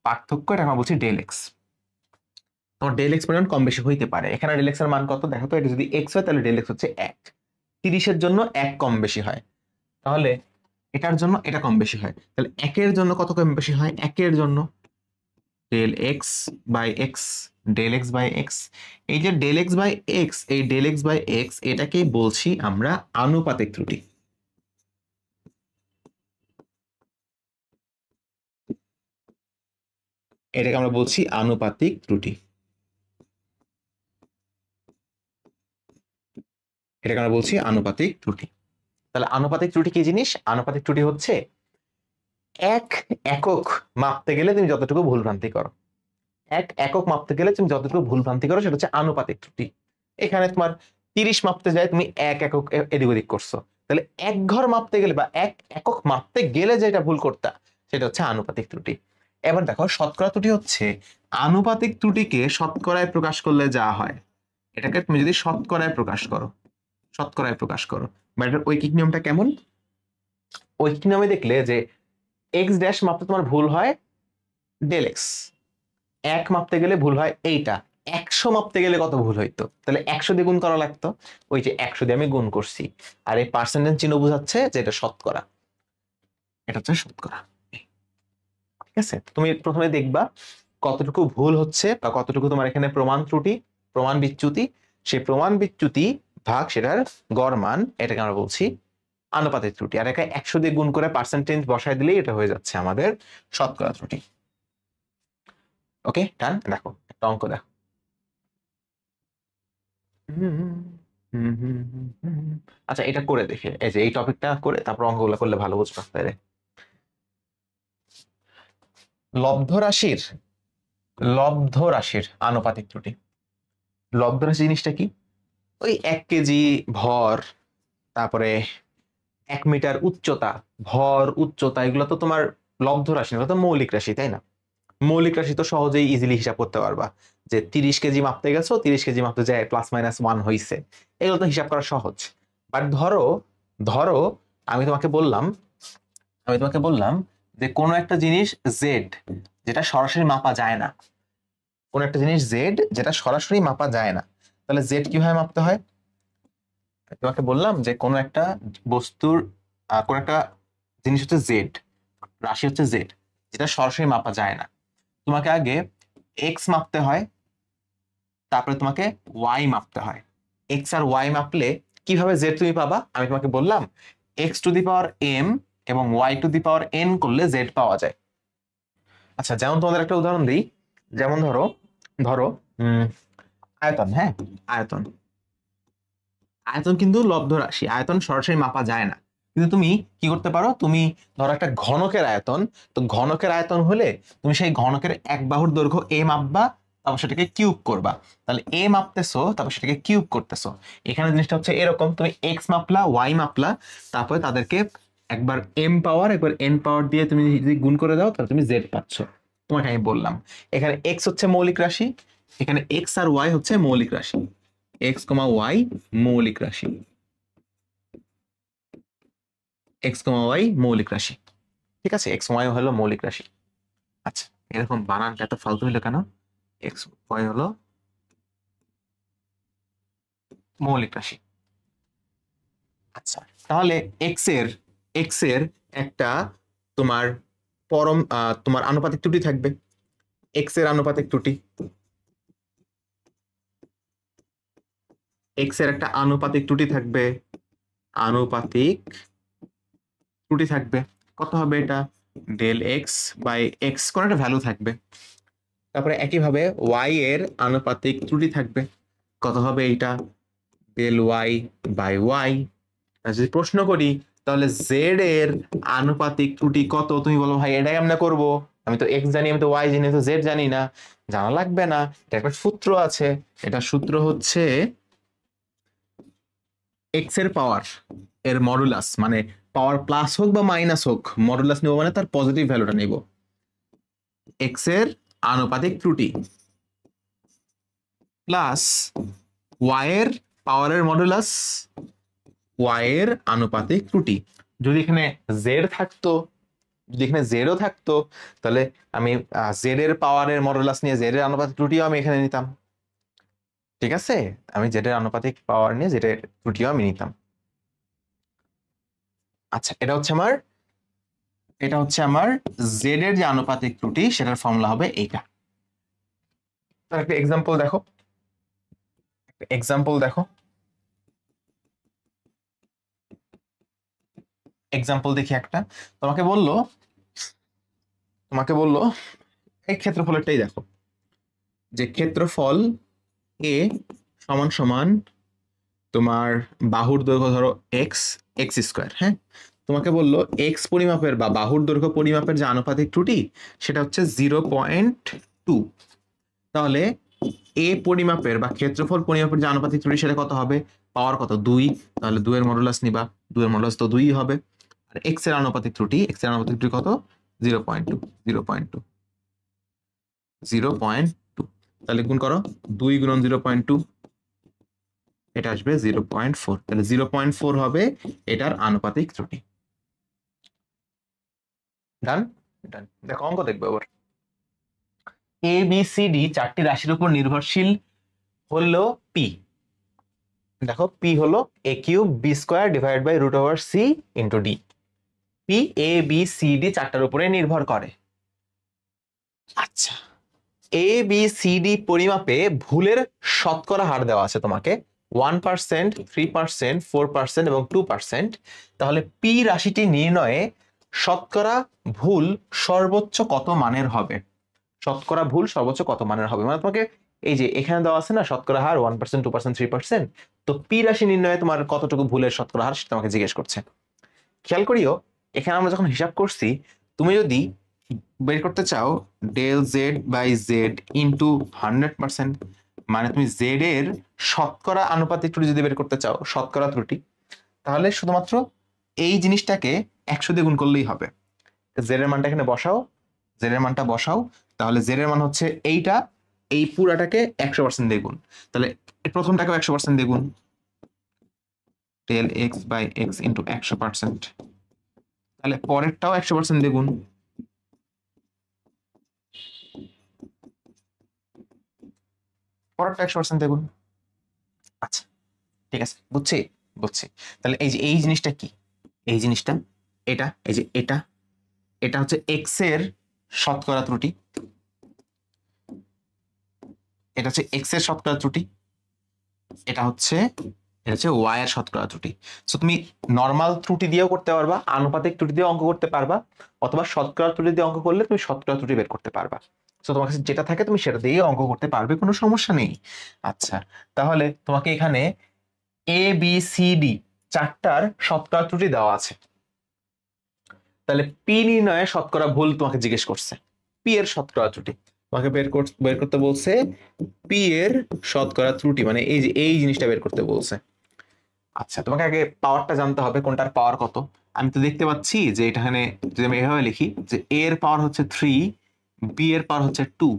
পার্থক্য এটা আমরা বলছি ডেল এক্স। তোমার ডেল এক্স পরিমাণ কম বেশি হইতে পারে। এখানে ডেল এক্স এর মান কত দেখো তো, এটা যদি এক্স হয় তাহলে ডেল এক্স হচ্ছে 1, 30-এর জন্য 1 কম বেশি হয়, তাহলে এটার জন্য এটা কম বেশি হয়, তাহলে 1-এর জন্য কত কম বেশি হয়? 1-এর জন্য del x by x, del x by x. এই যে ডেল এক্স বাই এক্স, এই ডেল এক্স বাই এক্স এটাকেই বলছি আমরা আনুপাতিক ত্রুটি। এটাকে আমরা বলছি আনুপাতিক ত্রুটি, এটাকে আমরা বলছি আনুপাতিক ত্রুটি। তাহলে আনুপাতিক ত্রুটি কি জিনিস? আনুপাতিক ত্রুটি হচ্ছে এক একক মাপতে গেলে তুমি যতটুকু ভুল ভ্রান্তি করো, এক একক মাপতে গেলে তুমি যতটুকু ভুল ভ্রান্তি করো সেটা হচ্ছে আনুপাতিক ত্রুটি। এখানে তোমার 30 মাপতে যায়, তুমি 1 একক এদিক ওদিক করছো, তাহলে এক ঘর মাপতে গেলে বা এক একক মাপতে গেলে যেটা ভুল করতা সেটা হচ্ছে আনুপাতিক ত্রুটি। এবার দেখো শতকরা ত্রুটি হচ্ছে, আনুপাতিক ত্রুটিকে শতকরায় প্রকাশ করলে যা হয়, এটাকে তুমি যদি শতকরায় প্রকাশ করো, শতকরায় প্রকাশ করো, বা এটার ঐকিক নিয়মটা কেমন? ঐকিক নিয়মে দেখলে যে এক্স ড্যাশ মাপতে তোমার ভুল হয় ডেল এক্স, 1 মাপতে গেলে ভুল হয় এইটা, 100 মাপতে গেলে কত ভুল হইতো? তাহলে 100 দিয়ে গুণ করা লাগতো, ওই যে 100 দিয়ে আমি গুণ করছি, আর এই পার্সেন্টেজ চিহ্ন বোঝাচ্ছে যে এটা শতকরা, এটা হচ্ছে শতকরা। ঠিক আছে, তুমি প্রথমে দেখবা কতটুকু ভুল হচ্ছে বা কতটুকু তোমার এখানে প্রমাণ ত্রুটি, প্রমাণ বিচ্যুতি, সেই প্রমাণ বিচ্যুতি ভাগ সেটার গড় মান, এটাকে আমরা বলছি আনুপাতিক ত্রুটি। আর একে 100 দিয়ে গুণ করে পার্সেন্টেজ বসায় দিলেই এটা হয়ে যাচ্ছে আমাদের শতকরা ত্রুটি। ওকে ডান। দেখো একটা অঙ্ক দেখো। আচ্ছা এটা করে দেখে, এই যে এই টপিকটা করে তারপর অঙ্কগুলো করলে ভালো বুঝবা। তাহলে লব্ধ রাশির আনুপাতিক ত্রুটি। লব্ধ রাশি জিনিসটা কি? ওই 1 কেজি ভর, তারপরে 1 মিটার উচ্চতা, ভর উচ্চতা, এগুলো তো তোমার লব্ধ রাশি, এগুলো তো মৌলিক রাশি, তাই না? মৌলিক রাশি তো সহজেই ইজিলি হিসাব করতে পারবা, যে 30 কেজি মাপতে গেছো, 30 কেজি মাপতে যায় +-1 হইছে, এগুলো তো হিসাব করা সহজ। বাট ধরো ধরো আমি তোমাকে বললাম যে কোনো একটা জিনিস জেড যেটা সরাসরি মাপা যায় না, কোন একটা জিনিস জেড যেটা সরাসরি মাপা যায় না, তাহলে জেড কিভাবে মাপতে হয়? তোমাকে বললাম যে কোন একটা বস্তুর কোন একটা জিনিস হচ্ছে জেড, রাশি হচ্ছে জেড, যেটা সরাসরি মাপা যায় না। তোমাকে আগে এক্স মাপতে হয়, তারপরে তোমাকে ওয়াই মাপতে হয়। এক্স আর ওয়াই মাপলে কিভাবে জেড তুমি পাবা? আমি তোমাকে বললাম x⁴m এবং y⁴n করলে জেড পাওয়া যায়। আচ্ছা যেমন তোমাদের একটা উদাহরণ দিই, যেমন ধরো ধরো আয়তন। হ্যাঁ, আয়তন আয়তন কিন্তু লব্ধ রাশি, আয়তন সরাসরি মাপা যায় না। কিন্তু তুমি কি করতে পারো, তুমি ধরো একটা ঘনকের আয়তন, তো ঘনকের আয়তন হলে তুমি সেই ঘনকের এক বাহুর দৈর্ঘ্য এ মাপবা, তারপর সেটাকে কিউব করবা। তাহলে এ মাপতেছো, তারপর সেটাকে কিউব করতেছো। এখানে জিনিসটা হচ্ছে এরকম, তুমি এক্স মাপলা, ওয়াই মাপলা, তারপরে তাদেরকে একবার এম পাওয়ার একবার এন পাওয়ার দিয়ে তুমি যদি গুণ করে দাও, তাহলে তুমি জেড পাচ্ছ। তোমাকে আমি বললাম এখানে এক্স হচ্ছে মৌলিক রাশি, এখানে এক্স আর ওয়াই হচ্ছে মৌলিক রাশি, এক্স কমা ওয়াই মৌলিক রাশি, এক্স কমা ওয়াই মৌলিক রাশি। ঠিক আছে, এক্স ওয়াই হলো মৌলিক রাশি। আচ্ছা এরকম বানানটা এত ফালতু হলো কেন? এক্স ওয়াই হলো মৌলিক রাশি। আচ্ছা তাহলে এক্স এর একটা তোমার তোমার আনুপাতিক ত্রুটি থাকবে, এক্স এর আনুপাতিক ত্রুটি, এক্স এর একটা আনুপাতিক ত্রুটি থাকবে, আনুপাতিক ত্রুটি থাকবে। কত হবে এটা? ডেল এক্স বাই এক্স, কোন একটা ভ্যালু থাকবে। তারপরে একইভাবে ওয়াই এর আনুপাতিক ত্রুটি থাকবে, কত হবে এইটা? Del y by y. যদি প্রশ্ন করি তাহলে জেড এর আনুপাতিক ত্রুটি কত, তুমি বলো ভাই এটাই আমরা করব, আমি তো এক্স জানি, আমি তো ওয়াই জানি, তো জেড জানি না। জানা লাগবে না, এটা একটা সূত্র আছে। এটা সূত্র হচ্ছে এক্স এর পাওয়ার এর মডুলাস, মানে পাওয়ার প্লাস হোক বা মাইনাস হোক, মডুলাস নেব মানে তার পজিটিভ ভ্যালুটা নেব। এক্স এর আনুপাতিক ত্রুটি প্লাস ওয়াই এর পাওয়ারের মডুলাস, ওয়াই এর আনুপাতিক ত্রুটি। যদি এখানে জেড থাকতো, যদি এখানে জেডও থাকতো, তাহলে আমি জেড এর পাওয়ারের মডুলাস নিয়ে জেড এর আনুপাতিক ত্রুটিও আমি এখানে নিতাম। ঠিক আছে, আমি জেড এর আনুপাতিক পাওয়ার নিয়ে জেড এর ত্রুটিও আমি নিতাম। আচ্ছা এটা হচ্ছে আমার জেড এর যে আনুপাতিক ত্রুটি, সেটার ফর্মুলা হবে এইটা। তার একটা এক্সাম্পল দেখো, এক্সাম্পল দেখি একটা। তোমাকে বললো এই ক্ষেত্রফলেরটাই দেখো, যে ক্ষেত্রফল এ সমান সমান তোমার বাহুর দৈর্ঘ্য ধরো এক্স, এক্স স্কোয়ার। হ্যাঁ, তোমাকে বললো এক্স পরিমাপের বা বাহুর দৈর্ঘ্য পরিমাপের যে আনুপাতিক ত্রুটি সেটা হচ্ছে 0.2। তাহলে এ পরিমাপের বা ক্ষেত্রফল পরিমাপের যে আনুপাতিক ত্রুটি সেটা কত হবে? পাওয়ার কত? 2, তাহলে 2 এর মডুলাস নিবা, 2 এর মডুলাস তো 2 হবে। আর এক্স এর আনুপাতিক ত্রুটি, কত? 0.2, 0.2। তাহলে গুণ করো, 2 গুণন 0.2, এটা আসবে 0.4। তাহলে 0.4 হবে এটার আনুপাতিক ত্রুটি। ডান। দেখো অঙ্ক দেখবো এবার। এ বি সি ডি চারটি রাশির উপর নির্ভরশীল হলো পি। দেখো পি হলো a³ b² divide by √c into d. P a b c d চারটার উপরে নির্ভর করে। আচ্ছা, এ বি সি ডি পরিমাপে ভুলের শতকরা হার দেওয়া আছে তোমাকে 1%, 3%, 4% এবং 2%। তাহলে পি রাশিটি নির্ণয়ে শতকরা ভুল সর্বোচ্চ কত মানের হবে? শতকরা ভুল সর্বোচ্চ কত মানের হবে, মানে তোমাকে এই যে এখানে দেওয়া আছে না শতকরা হার 1%, 2%, 3%, তো পি রাশি নির্ণয়ে তোমার কতটুকু ভুলের শতকরা হার সেটা তোমাকে জিজ্ঞেস করছে। খেয়াল করিও, এখানে আমরা যখন হিসাব করছি, তুমি যদি বের করতে চাও del z by z into 100%, মানে তুমি জেড এর শতকরা আনুপাতিক ত্রুটি যদি বের করতে চাও, শতকরা ত্রুটি, তাহলে শুধুমাত্র এই জিনিসটাকে 100 দিয়ে গুণ করলেই হবে। জেড এর মানটা এখানে বসাও, জেড এর মানটা বসাও, তাহলে জেড এর মান হচ্ছে এইটা, এই পুরাটাকে 100% দিয়ে গুণ, তাহলে প্রথমটাকেও 100% দিয়ে গুণ, del x by x into 100%, তাহলে পরেরটাও 100% দিয়ে গুণ, পরেরটা 100% দিয়ে গুণ। আচ্ছা ঠিক আছে, বুঝছি বুঝছি। তাহলে এই যে এই জিনিসটা কি, এই জিনিসটা এটা, এই যে এটা, এটা হচ্ছে এক্স এর শতকরা ত্রুটি, এটা হচ্ছে এক্স এর শতকরা ত্রুটি, এটা হচ্ছে ওয়াই এর শতকরা ত্রুটি। সো তুমি নর্মাল ত্রুটি দিয়েও করতে পারবা, আনুপাতিক ত্রুটি দিয়েও অঙ্ক করতে পারবা, অথবা শতকরা ত্রুটি দিয়ে অঙ্ক করলে তুমি শতকরা ত্রুটি বের করতে পারবা। সো তোমার কাছে যেটা থাকে তুমি সেটা দিয়ে অঙ্ক করতে পারবে, কোনো সমস্যা নেই। আচ্ছা, তাহলে তোমাকে এখানে এ বি সি ডি চারটার শতকরা ত্রুটি দেওয়া আছে, তাহলে পি নির্ণয়ে শতকরা ভুল তোমাকে জিজ্ঞেস করছে, পি এর শতকরা ত্রুটি তোমাকে বের করতে বলছে, পি এর শতকরা ত্রুটি মানে এই যে এই জিনিসটা বের করতে বলছে। আচ্ছা, তোমাকে আগে পাওয়ারটা জানতে হবে, কোনটার পাওয়ার কত। আমি তো দেখতে পাচ্ছি যে এখানে যদি আমি এভাবে লিখি যে এ এর পাওয়ার হচ্ছে 3, বি এর পাওয়ার হচ্ছে 2,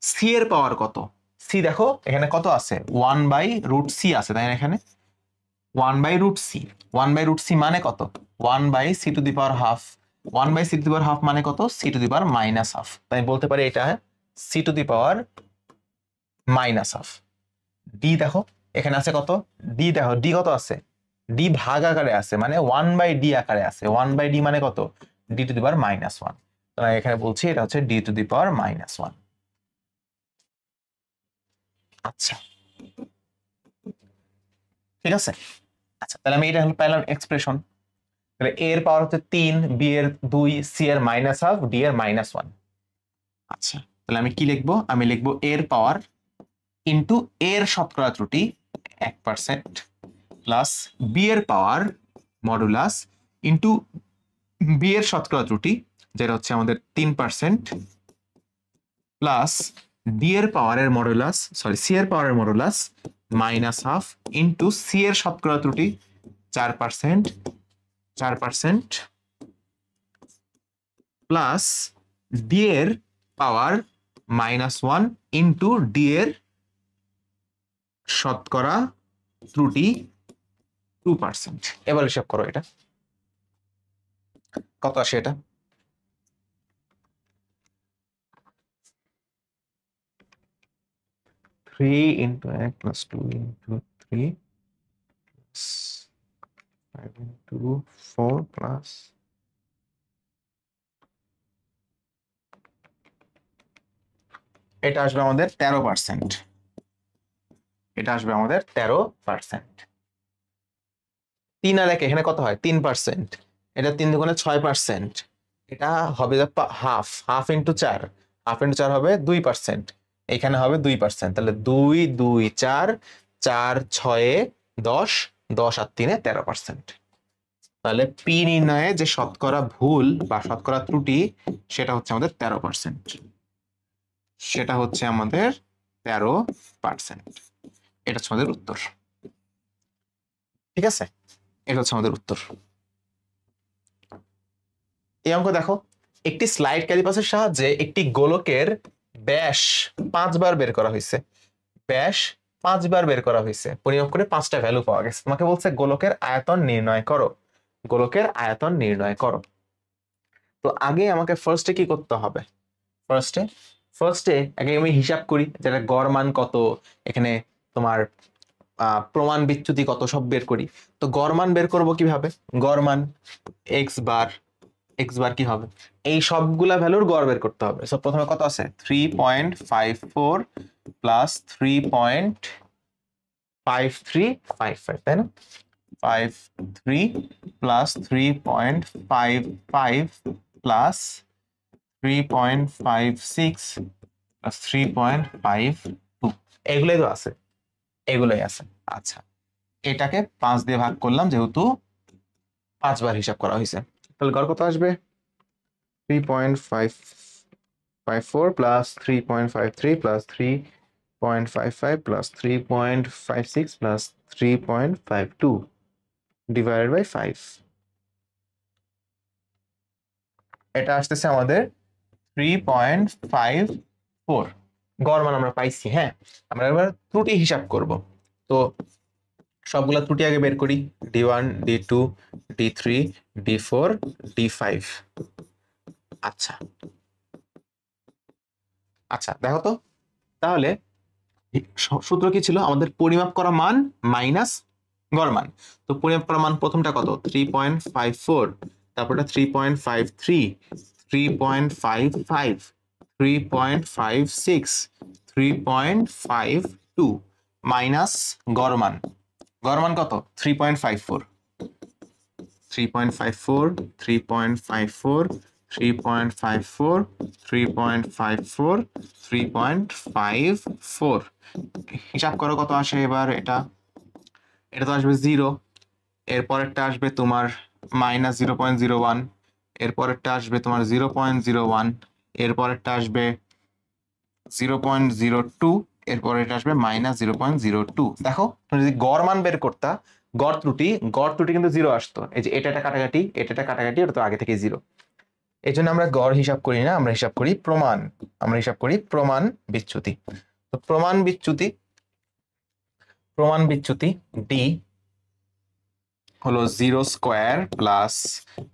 সি এর পাওয়ার কত? সি দেখো এখানে কত আছে, 1/√c আছে, তাই না? এখানে 1/√c, 1/√c মানে কত? 1/c²², 1/c² মানে কত? c²-1/2। তাই বলতে পারি এটা c²-1/2। ডি দেখো এখানে আছে কত, ডি দেখো, ডি কত আছে, ডি ভাগ আকারে আছে, মানে 1/d আকারে আছে, 1/d মানে কত? d⁻⁻1। তাহলে এখানে বলছি এটা হচ্ছে d⁻⁻1। আচ্ছা ঠিক আছে। আচ্ছা, তাহলে আমি এটা পেলাম এক্সপ্রেশন। তাহলে এর পাওয়ার হচ্ছে 3, বি এর 2, সি এর -1/2, ডি এর -1। আচ্ছা, তাহলে আমি কি লিখবো? আমি লিখবো এর পাওয়ার ইন্টু এর শতকরা ত্রুটি 1% প্লাস বি এর পাওয়ার মডুলাস ইন্টু বি এর শতকরা ত্রুটি, যেটা হচ্ছে আমাদের 3%, প্লাস ডি এর পাওয়ারের মডুলাস, সরি সি এর পাওয়ারের মডুলাস -1/2 ইন্টু সি এর শতকরা ত্রুটি 4%, প্লাস ডি এর পাওয়ার -1 ইন্টু ডি এর শতকরা ত্রুটি 2%। এবার হিসাব করো এটা কত আসে, এটা 3 into x plus 2 into 3 plus 5 into 4 plus এটা আসবে আমাদের 13%। এটা আসবে আমাদের 13%। 3 আর 1 এখানে কত হয়? 3%। এটা 3 দুগুণে 6%। এটা হবে half, half into 4, half into 4 হবে 2%। এখানে হবে 2%, তাহলে 2, 2, 4, 4, 6, 10, 10 আর 3 13%। তাহলে পি নির্ণয়ে যে শতকরা ভুল বা শতকরা ত্রুটি সেটা হচ্ছে আমাদের 13%। সেটা হচ্ছে আমাদের 13%। এটা হচ্ছে আমাদের উত্তর। ঠিক আছে, এটা হচ্ছে আমাদের উত্তর। এই অঙ্ক দেখো, একটি স্লাইড ক্যালিপাসের সাহায্যে একটি গোলকের ব্যাস 5 বার বের করা হয়েছে, ব্যাস 5 বার বের করা হয়েছে, পরিমাপ করে 5টা ভ্যালু পাওয়া গেছে। তোমাকে বলছে গোলকের আয়তন নির্ণয় করো, গোলকের আয়তন নির্ণয় করো। তো আগে আমাকে ফার্স্টে কি করতে হবে? ফার্স্টে আগে আমি হিসাব করি যেটা গড় মান কত, এখানে তোমার প্রমাণ বিচ্যুতি কত, সব বের করি। তো গড় মান বের করবো কিভাবে? গড় মান এক্স বার, এক্স বার কি হবে, এই সবগুলা ভ্যালুর গড় বের করতে হবে। সো প্রথমে কত আছে 3.54 প্লাস 3.5355, তাই না? 53 প্লাস 3.55 প্লাস 3.56 প্লাস 3.52, এগুলোই তো আছে, এগুলোই আছে। আচ্ছা, এটাকে 5 দিয়ে ভাগ করলাম যেহেতু 5 বার হিসাব করা হয়েছে, তাহলে গড় কত আসবে 3.54 plus 3.53 plus 3.55 plus 3.56 plus 3.52 divided by 5। এটা আসতেছে আমাদের 3.54 গড় মান আমরা পাইছি। হ্যাঁ, আমরা এবার ত্রুটি হিসাব করব। তো সবগুলা ত্রুটি আগে বের করি, D1 D2 D3 D4 D5। আচ্ছা আচ্ছা, দেখো তো তাহলে সূত্র কি ছিল আমাদের, পরিমাপ করা মান মাইনাস গড় মান। তো পরিমাপ করা মান প্রথমটা কত 3.54, তারপরটা 3.53, 3.55, 3.56, 3.52 মাইনাস গড় মান। গড় মান কত 3.54, 3.54, 3.54, 3.54, 3.54, 3.54 হিসাব করো কত আসে এবার। এটা এটা তো আসবে 0, এরপরেরটা আসবে তোমার -0.01, এরপরেরটা আসবে তোমার 0.01, এরপরেরটা আসবে 0.02, এরপর এটা আসবে -0.02। দেখো তুমি যদি গড় মান বের করতা, গড় ত্রুটি কিন্তু 0 আসতো। এই যে এটা কাটাকাটি, এটা কাটাকাটি, ওটা তো আগে থেকে 0। এই জন্য আমরা গড় হিসাব করি না, আমরা হিসাব করি প্রমাণ, আমরা হিসাব করি প্রমাণ বিচ্যুতি। তো প্রমাণ বিচ্যুতি ডি হলো 0 square plus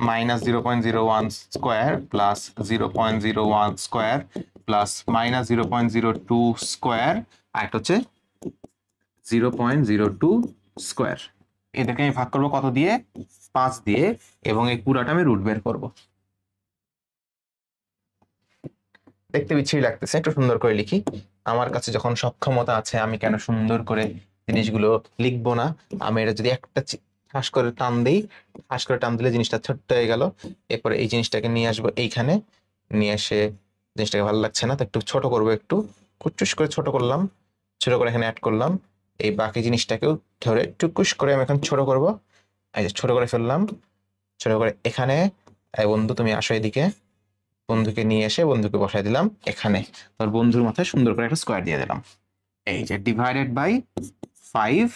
-0.01 square plus 0.01 square plus -0.02 square, আর একটা হচ্ছে 0.02 স্কোয়ার। এদেরকে আমি ভাগ করবো কত দিয়ে, 5 দিয়ে, এবং এই পুরাটা আমি রুট বের করব। দেখতে বিচ্ছিরি লাগতেছে, একটু সুন্দর করে লিখি। আমার কাছে যখন সক্ষমতা আছে, আমি কেন সুন্দর করে জিনিসগুলো লিখবো না? আমি এটা যদি একটা ঠাস করে টান দিই, ঠাস করে টান দিলে জিনিসটা ছোট্ট হয়ে গেল। এরপরে এই জিনিসটাকে নিয়ে আসবো এইখানে, নিয়ে এসে জিনিসটাকে ভালো লাগছে না, তো একটু ছোট করবো, একটু কুচুস করে ছোট করলাম, ছোট করে এখানে অ্যাড করলাম। এই বাকি জিনিসটাকেও ধরে টুকুস করে আমি এখন ছোট করব। এই যে ছোট করে ফেললাম, ছোট করে এখানে। বন্ধু তুমি আসো এদিকে, বন্ধুকে নিয়ে এসে বন্ধুকে বসাই দিলাম এখানে। তোর বন্ধুর মাথায় সুন্দর করে একটা স্কোয়ার দিয়ে দিলাম। এই যে ডিভাইডেড বাই 5,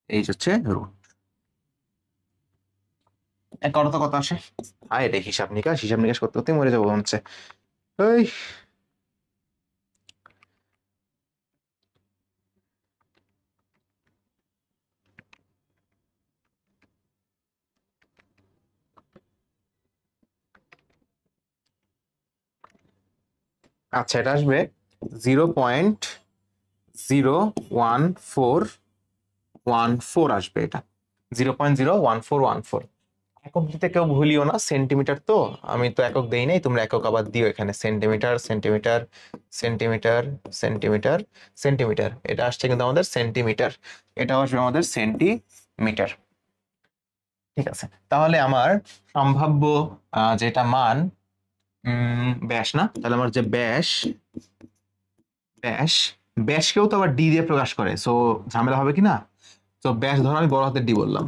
এই হচ্ছে রুট। কত কত আসে? হায় রে, হিসাব নিকাশ করতে করতে মরে যাবো মনে হচ্ছে। ওই আচ্ছা, এটা আসবে 0.01414 আসবে। এটা 0.01414। একক দিতে কেউ ভুলিও না, সেন্টিমিটার তো, আমি তো একক দেই নাই, তোমরা একক আবার দিও এখানে। Centimetre centimetre centimetre centimetre centimetre, এটা আসছে কিন্তু আমাদের সেন্টিমিটার, এটা আসবে আমাদের সেন্টিমিটার। ঠিক আছে, তাহলে আমার সম্ভাব্য যেটা মান, ব্যাস না, তাহলে আমার যে ব্যাস, ব্যাস ব্যাসকেও তো আবার ডি দিয়ে প্রকাশ করে, সো ঝামেলা হবে কি না? তো ব্যাস ধরো আমি বড় হাতের ডি বললাম।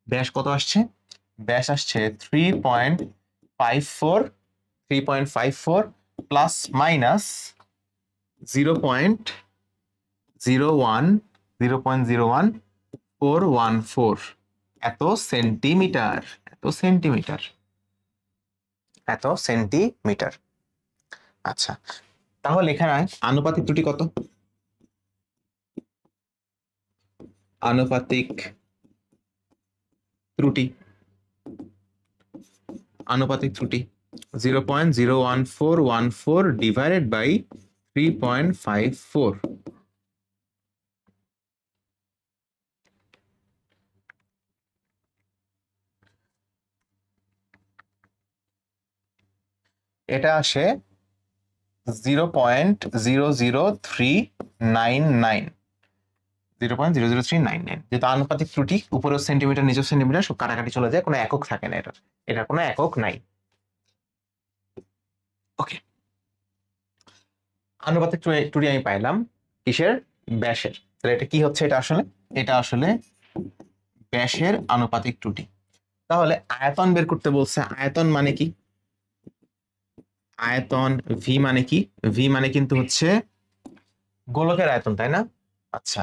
ব্যাস কত আসছে? ব্যাস আসছে 3.54, 3.54 প্লাস মাইনাস 0.01, 0.01414, এত সেন্টিমিটার, এত সেন্টিমিটার, এত সেন্টিমিটার। আচ্ছা, তাহলে এখানে আনুপাতিক ত্রুটি কত? আনুপাতিক ত্রুটি, আনুপাতিক ত্রুটি 0.01414 ডিভাইডেড বাই 3.54। এটা আসে 0.00399, 0.00399। যেহেতু আনুপাতিক ত্রুটি, উপরেও সেন্টিমিটার নিচেও সেন্টিমিটার, সব কাটাকাটি চলে যায়, কোনো একক থাকে না এটার, এটার কোনো একক নাই। ওকে, আনুপাতিক ত্রুটি আমি পাইলাম কিসের? ব্যাসের। তাহলে এটা কি হচ্ছে? এটা আসলে ব্যাসের আনুপাতিক ত্রুটি। তাহলে আয়তন বের করতে বলছে। আয়তন মানে কি? আয়তন ভি মানে কি? ভি মানে কিন্তু হচ্ছে গোলকের আয়তন, তাই না? আচ্ছা,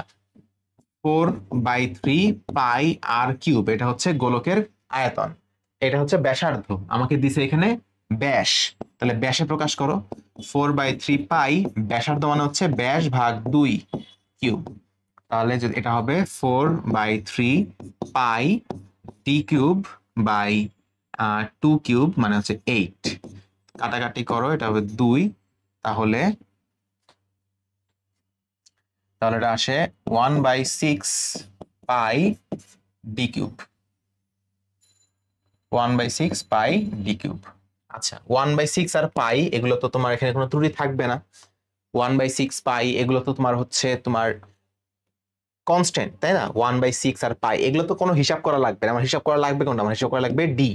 4/3 পাই আর কিউব, এটা হচ্ছে গোলকের আয়তন। এটা হচ্ছে ব্যাসার্ধ, আমাকে দিছে এখানে ব্যাস। তাহলে ব্যাসে প্রকাশ করো। 4/3 পাই, ব্যাসার্ধ মানে হচ্ছে ব্যাস ভাগ 2 কিউব। তাহলে যদি এটা হবে 4/3 পাই টি কিউব বাই 2 কিউব, মানে হচ্ছে 8। কাটাকাটি করো, এটা হবে 2। তাহলে এটা আসে 1/6 পাই ডি কিউব, 1/6 পাই ডি কিউব। আচ্ছা, 1/6 আর পাই এগুলো তো তোমার এখানে কোনো ত্রুটি থাকবে না। 1/6 পাই এগুলো তো তোমার হচ্ছে তোমার কনস্ট্যান্ট, তাই না? 1/6 আর পাই এগুলো তো কোনো হিসাব করা লাগবে না। আমার হিসাব করা লাগবে কোনটা? আমার হিসাব করা লাগবে ডি।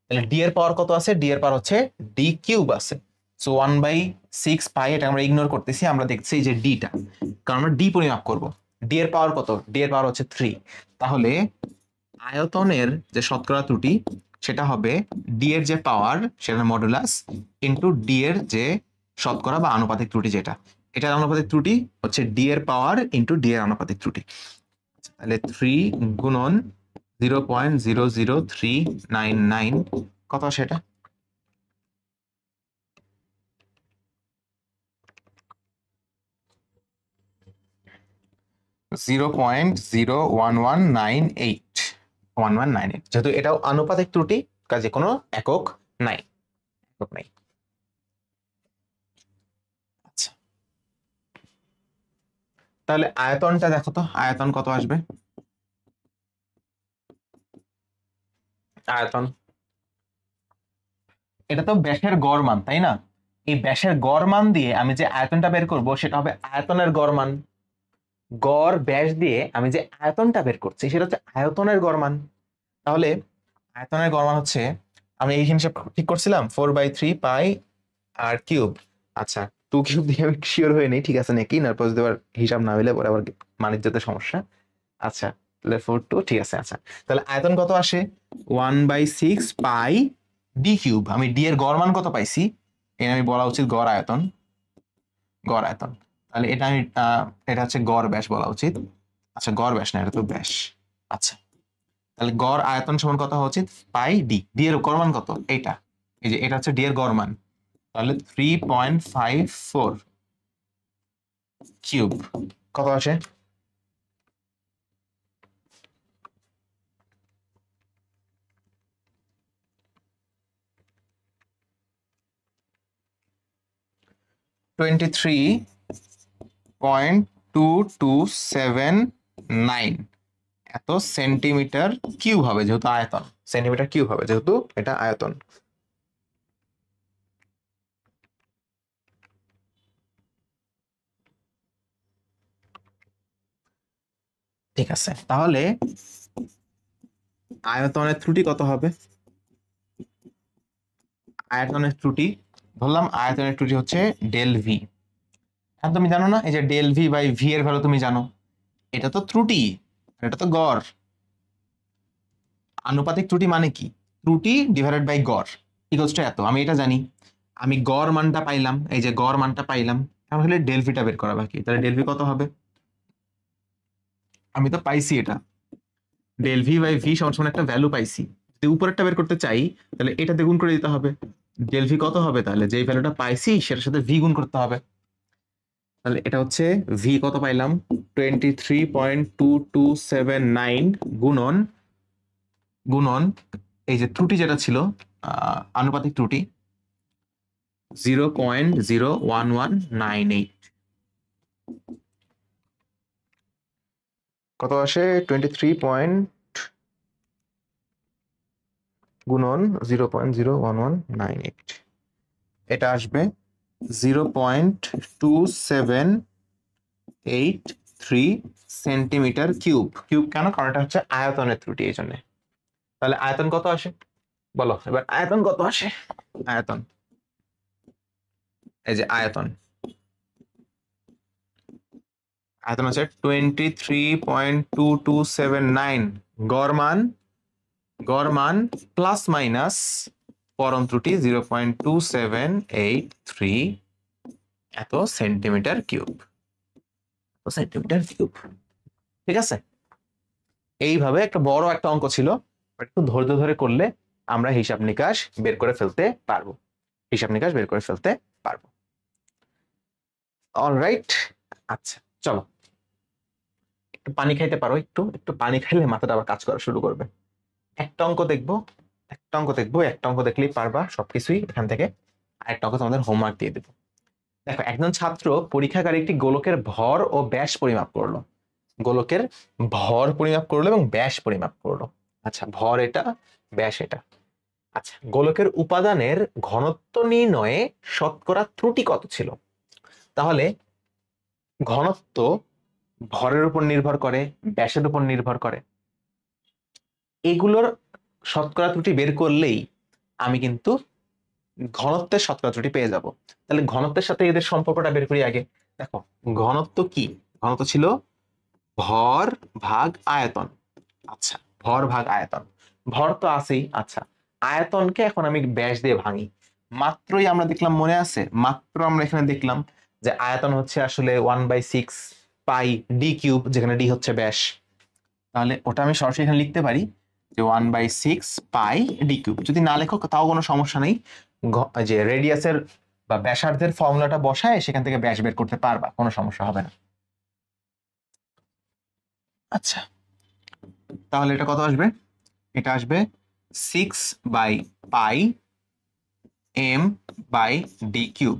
তাহলে ডি এর পাওয়ার কত আছে? ডি এর পাওয়ার হচ্ছে ডি কিউব আছে। সো 1/6 পাই এটা আমরা ইগনোর করতেছি, আমরা দেখছি যে ডিটা, কারণ আমরা ডি পরিমাপ করব। ডি এর পাওয়ার কত? ডি এর পাওয়ার হচ্ছে 3। তাহলে আয়তনের যে শতকরা ত্রুটি সেটা হবে ডি এর যে পাওয়ার সেটা মডুলাস ইন্টু ডি এর যে শতকরা বা আনুপাতিক ত্রুটি, যেটা এটার আনুপাতিক ত্রুটি হচ্ছে ডি এর পাওয়ার ইন্টু ডি এর আনুপাতিক ত্রুটি। তাহলে 3 গুণন 0.00399 কত সেটা? .0.01198 যেহেতু এটাও আনুপাতিক ত্রুটি, কাজে কোনো একক নাই, একক নাই। আচ্ছা, তাহলে আয়তনটা দেখো তো, আয়তন কত আসবে? আয়তন, এটা তো ব্যাসের গড় মান, তাই না? এই ব্যাসের গড় মান দিয়ে আমি যে আয়তনটা বের করব সেটা হবে আয়তনের গড় মান। গড় ব্যাস দিয়ে আমি যে আয়তনটা বের করছি সেটা হচ্ছে আয়তনের গড় মান। তাহলে আয়তনের গড় মান হচ্ছে, আমি এই হিসাব ঠিক করছিলাম 4/3 পাই আর কিউব। আচ্ছা, 2 কিউব দিয়ে আমি শিওর হয়ে নেই ঠিক আছে নাকি, তারপর যদি আবার হিসাব না হইলে পরে আবার মানিজ্যতে সমস্যা। আচ্ছা, তাহলে 4/2 ঠিক আছে। আচ্ছা, তাহলে আয়তন কত আসে? 1/6 পাই ডি কিউব। আমি ডি এর গড় মান কত পাইছি? এটা আমি বলা উচিত গড় আয়তন, গড় আয়তন। তাহলে এটা আমি এটা হচ্ছে গড় ব্যাস বলা উচিত। আচ্ছা, গড় ব্যাস না, এটা তো ব্যাস। আচ্ছা, তাহলে গড় আয়তন সমান কত হওয়া উচিত? পাই ডি। ডি এর গড় মান কত? এইটা, এই যে এটা হচ্ছে ডি এর গড় মান। তাহলে 3.54 কিউব কত আসে? (23.2279) এত সেন্টিমিটার কিউব হবে, যেহেতু আয়তন। সেন্টিমিটার কিউব হবে যেহেতু এটা আয়তন। ঠিক আছে, তাহলে আয়তনের ত্রুটি কত হবে? আয়তনের ত্রুটি ধরলাম, আয়তনের ত্রুটি হচ্ছে ডেল ভি। এখন তুমি জানো না, এই যে ডেল ভি বাই ভি এর ভ্যালু তুমি জানো, এটা তো ত্রুটি, এটা তো গড়। আনুপাতিক ত্রুটি মানে কি? ত্রুটি ডিভাইডেড বাই গড় ইকুয়ালস টু এত। আমি এটা জানি, আমি গড় মানটা পাইলাম, এই যে গড় মানটা পাইলাম, এখন হলে ডেল ভিটা বের করা বাকি। তাহলে ডেল ভি কত হবে? আমি তো পাইছি এটা, ডেল ভি বাই ভি সমান সমান একটা ভ্যালু পাইছি। যদি উপরেরটা বের করতে চাই তাহলে এটা দিয়ে গুণ করে দিতে হবে। ডেল ভি কত হবে? তাহলে যেই ভ্যালুটা পাইছি সেটার সাথে ভি গুণ করতে হবে। তাহলে এটা হচ্ছে ভি কত পাইলাম? 23.2279 গুণন গুণন এই যে ত্রুটি যেটা ছিল, আনুপাতিক ত্রুটি 0.01198 কত আসে? 23 গুণন 0.01198। এটা আসবে 0.2783 সেন্টিমিটার কিউব। কিউব কেন? কারণ এটা হচ্ছে আয়তনের ত্রুটি, এই জন্য। তাহলে আয়তন কত আসে বলো এবার, আয়তন কত আসে? আয়তন, এই যে আয়তন, আয়তন হচ্ছে 23.2279। গড় মান প্লাস মাইনাস পরম ত্রুটি 0.2783 এত সেন্টিমিটার কিউব। সেন্টিমিটার কিউব, ঠিক আছে। এইভাবে একটা বড় একটা অঙ্ক ছিল, একটু ধৈর্য ধরে করলে আমরা হিসাব নিকাশ বের করে ফেলতে পারবো, হিসাব নিকাশ বের করে ফেলতে পারবো। অলরাইট, আচ্ছা চলো একটু পানি খাইতে পারো, একটু একটু পানি খাইলে মাথাটা আবার কাজ করা শুরু করবে। একটা অঙ্ক দেখবো, একটা অঙ্ক দেখবো, একটা অঙ্ক দেখলেই পারবা সবকিছুই এখান থেকে। আরেকটা অঙ্ক তোমাদের হোমওয়ার্ক দিয়ে দেবো। দেখো, একজন ছাত্র পরীক্ষাগারে একটি গোলকের ভর ও ব্যাস পরিমাপ করলো। গোলকের ভর পরিমাপ করলো এবং ব্যাস পরিমাপ করলো। আচ্ছা, ভর এটা, ব্যাস এটা। আচ্ছা, গোলকের উপাদানের ঘনত্ব নির্ণয়ে শতকরা ত্রুটি কত ছিল? তাহলে ঘনত্ব ভরের উপর নির্ভর করে, ব্যাসের উপর নির্ভর করে। এগুলোর শতকরা ত্রুটি বের করলেই আমি কিন্তু ঘনত্বের শতকরা ত্রুটি পেয়ে যাব। তাহলে ঘনত্বের সাথে এদের সম্পর্কটা বের করি আগে। দেখো, ঘনত্ব কি? ঘনত্ব ছিল ভর ভাগ আয়তন। আচ্ছা, ভর ভাগ আয়তন, ভর তো আছেই। আচ্ছা, আয়তনকে এখন আমি ব্যাস দিয়ে ভাঙি। মাত্রই আমরা দেখলাম, মনে আছে, মাত্র আমরা এখানে দেখলাম যে আয়তন হচ্ছে আসলে 1/6 পাই ডি কিউব, যেখানে ডি হচ্ছে ব্যাস। তাহলে ওটা আমি সরাসরি এখানে লিখতে পারি যে 1/6 পাই ডি কিউব। যদি না লেখো তাও কোনো সমস্যা নেই, যে রেডিয়াসের বা ব্যাসার্ধের ফর্মুলাটা বসায় সেখান থেকে ব্যাস বের করতে পারবা, কোনো সমস্যা হবে না। আচ্ছা, তাহলে এটা কত আসবে? এটা আসবে 6/পাই এম বাই ডি কিউব,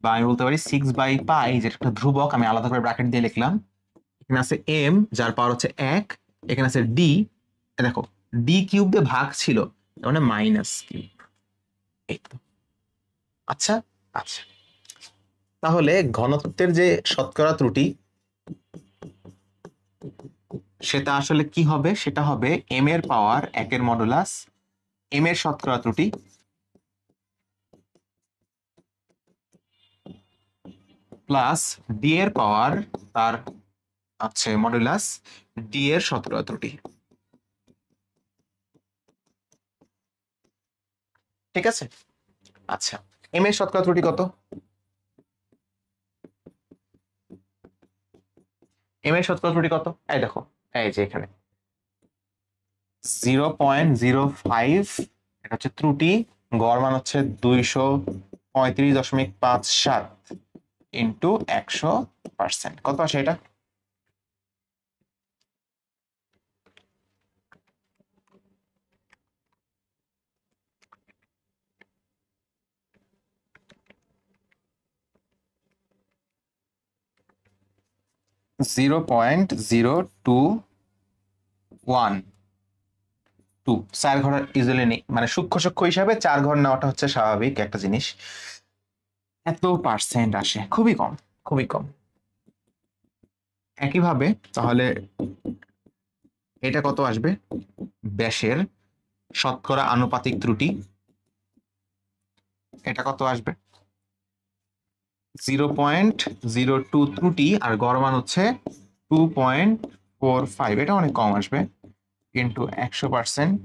বা আমি বলতে পারি 6/পাই, যেটা একটা ধ্রুবক, আমি আলাদা করে ব্র্যাকেট দিয়ে লিখলাম। এখানে আছে এম, যার পাওয়ার হচ্ছে 1, এখানে আছে ডি, দেখো ডি কিউব দিয়ে ভাগ ছিল, মানে মাইনাস কিউব। এই তো। আচ্ছা, আচ্ছা, তাহলে ঘনত্বের যে শতকরা ত্রুটি, সেটা আসলে কি হবে? সেটা হবে এম এর পাওয়ার 1 এর মডুলাস এম এর শতকরা ত্রুটি প্লাস ডি এর পাওয়ার তার আছে মডুলাস ডি এর শতকরা ত্রুটি। ঠিক আছে। আচ্ছা, এম এর শতকরা ত্রুটি কত? এম এর শতকরা ত্রুটি কত? এই দেখো, এই যে এখানে 0.05, এটা হচ্ছে ত্রুটি। গড় মান হচ্ছে 235.57 ইন্টু 100%। কত আসে এটা? Zero point zero two one two. 4 ঘর ইজিলি নেই, মানে সূক্ষ্ম সূক্ষ্ম হিসাবে 4 ঘর নেওয়াটা হচ্ছে স্বাভাবিক একটা জিনিস। এত পার্সেন্ট আসে, খুবই কম, খুবই কম। একইভাবে তাহলে এটা কত আসবে? ব্যাসের শতকরা আনুপাতিক ত্রুটি, এটা কত আসবে? 0.02 ত্রুটি, আর গড় মান হচ্ছে 2.45, এটা অনেক কম আসবে, ইন্টু 100%।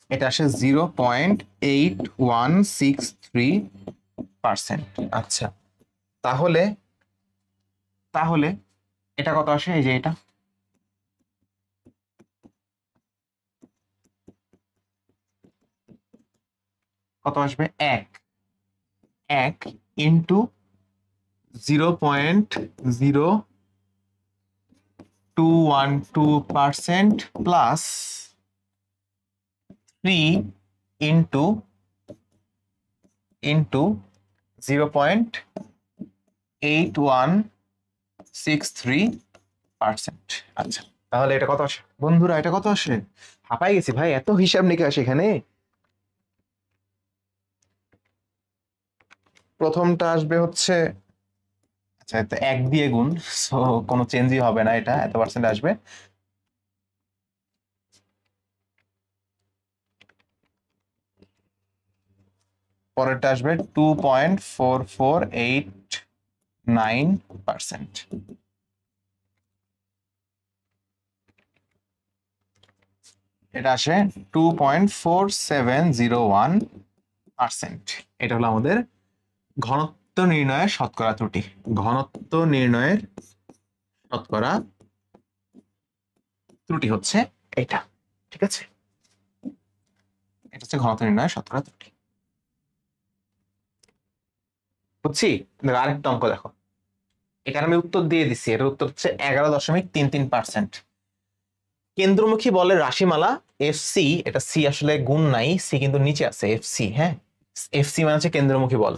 এটা আসে 0.8163%। আচ্ছা, তাহলে তাহলে এটা কত আসে? এই যে এটা কত আসবে? 1 ইন্টু 0.0212% প্লাস 3 ইন্টু 0.8163%। আচ্ছা, তাহলে এটা কত আসে বন্ধুরা? এটা কত আসে? হাঁপাই গেছি ভাই, এত হিসাব নিকাশ এখানে। প্রথমটা আসবে হচ্ছে, আচ্ছা এটা 1 দিয়ে গুণ, সো কোনো চেঞ্জই হবে না, এটা এত পার্সেন্ট আসবে। পরেরটা আসবে 2.4489%। এটা আসে 2.4701%। এটা হলো আমাদের ঘনত্ব নির্ণয়ের শতকরা ত্রুটি। ঘনত্ব নির্ণয়ের শতকরা ত্রুটি হচ্ছে এটা, ঠিক আছে? এটা হচ্ছে ঘনত্ব নির্ণয়ের শতকরা ত্রুটি। বুঝছি? আরেকটা অঙ্ক দেখো, এখানে আমি উত্তর দিয়ে দিচ্ছি, এর উত্তর হচ্ছে 11.33%। কেন্দ্রমুখী বলের রাশিমালা এফ সি, এটা সি আসলে গুণ নাই, সি কিন্তু নিচে আছে, এফ সি, হ্যাঁ, এফ সি মানে হচ্ছে কেন্দ্রমুখী বল।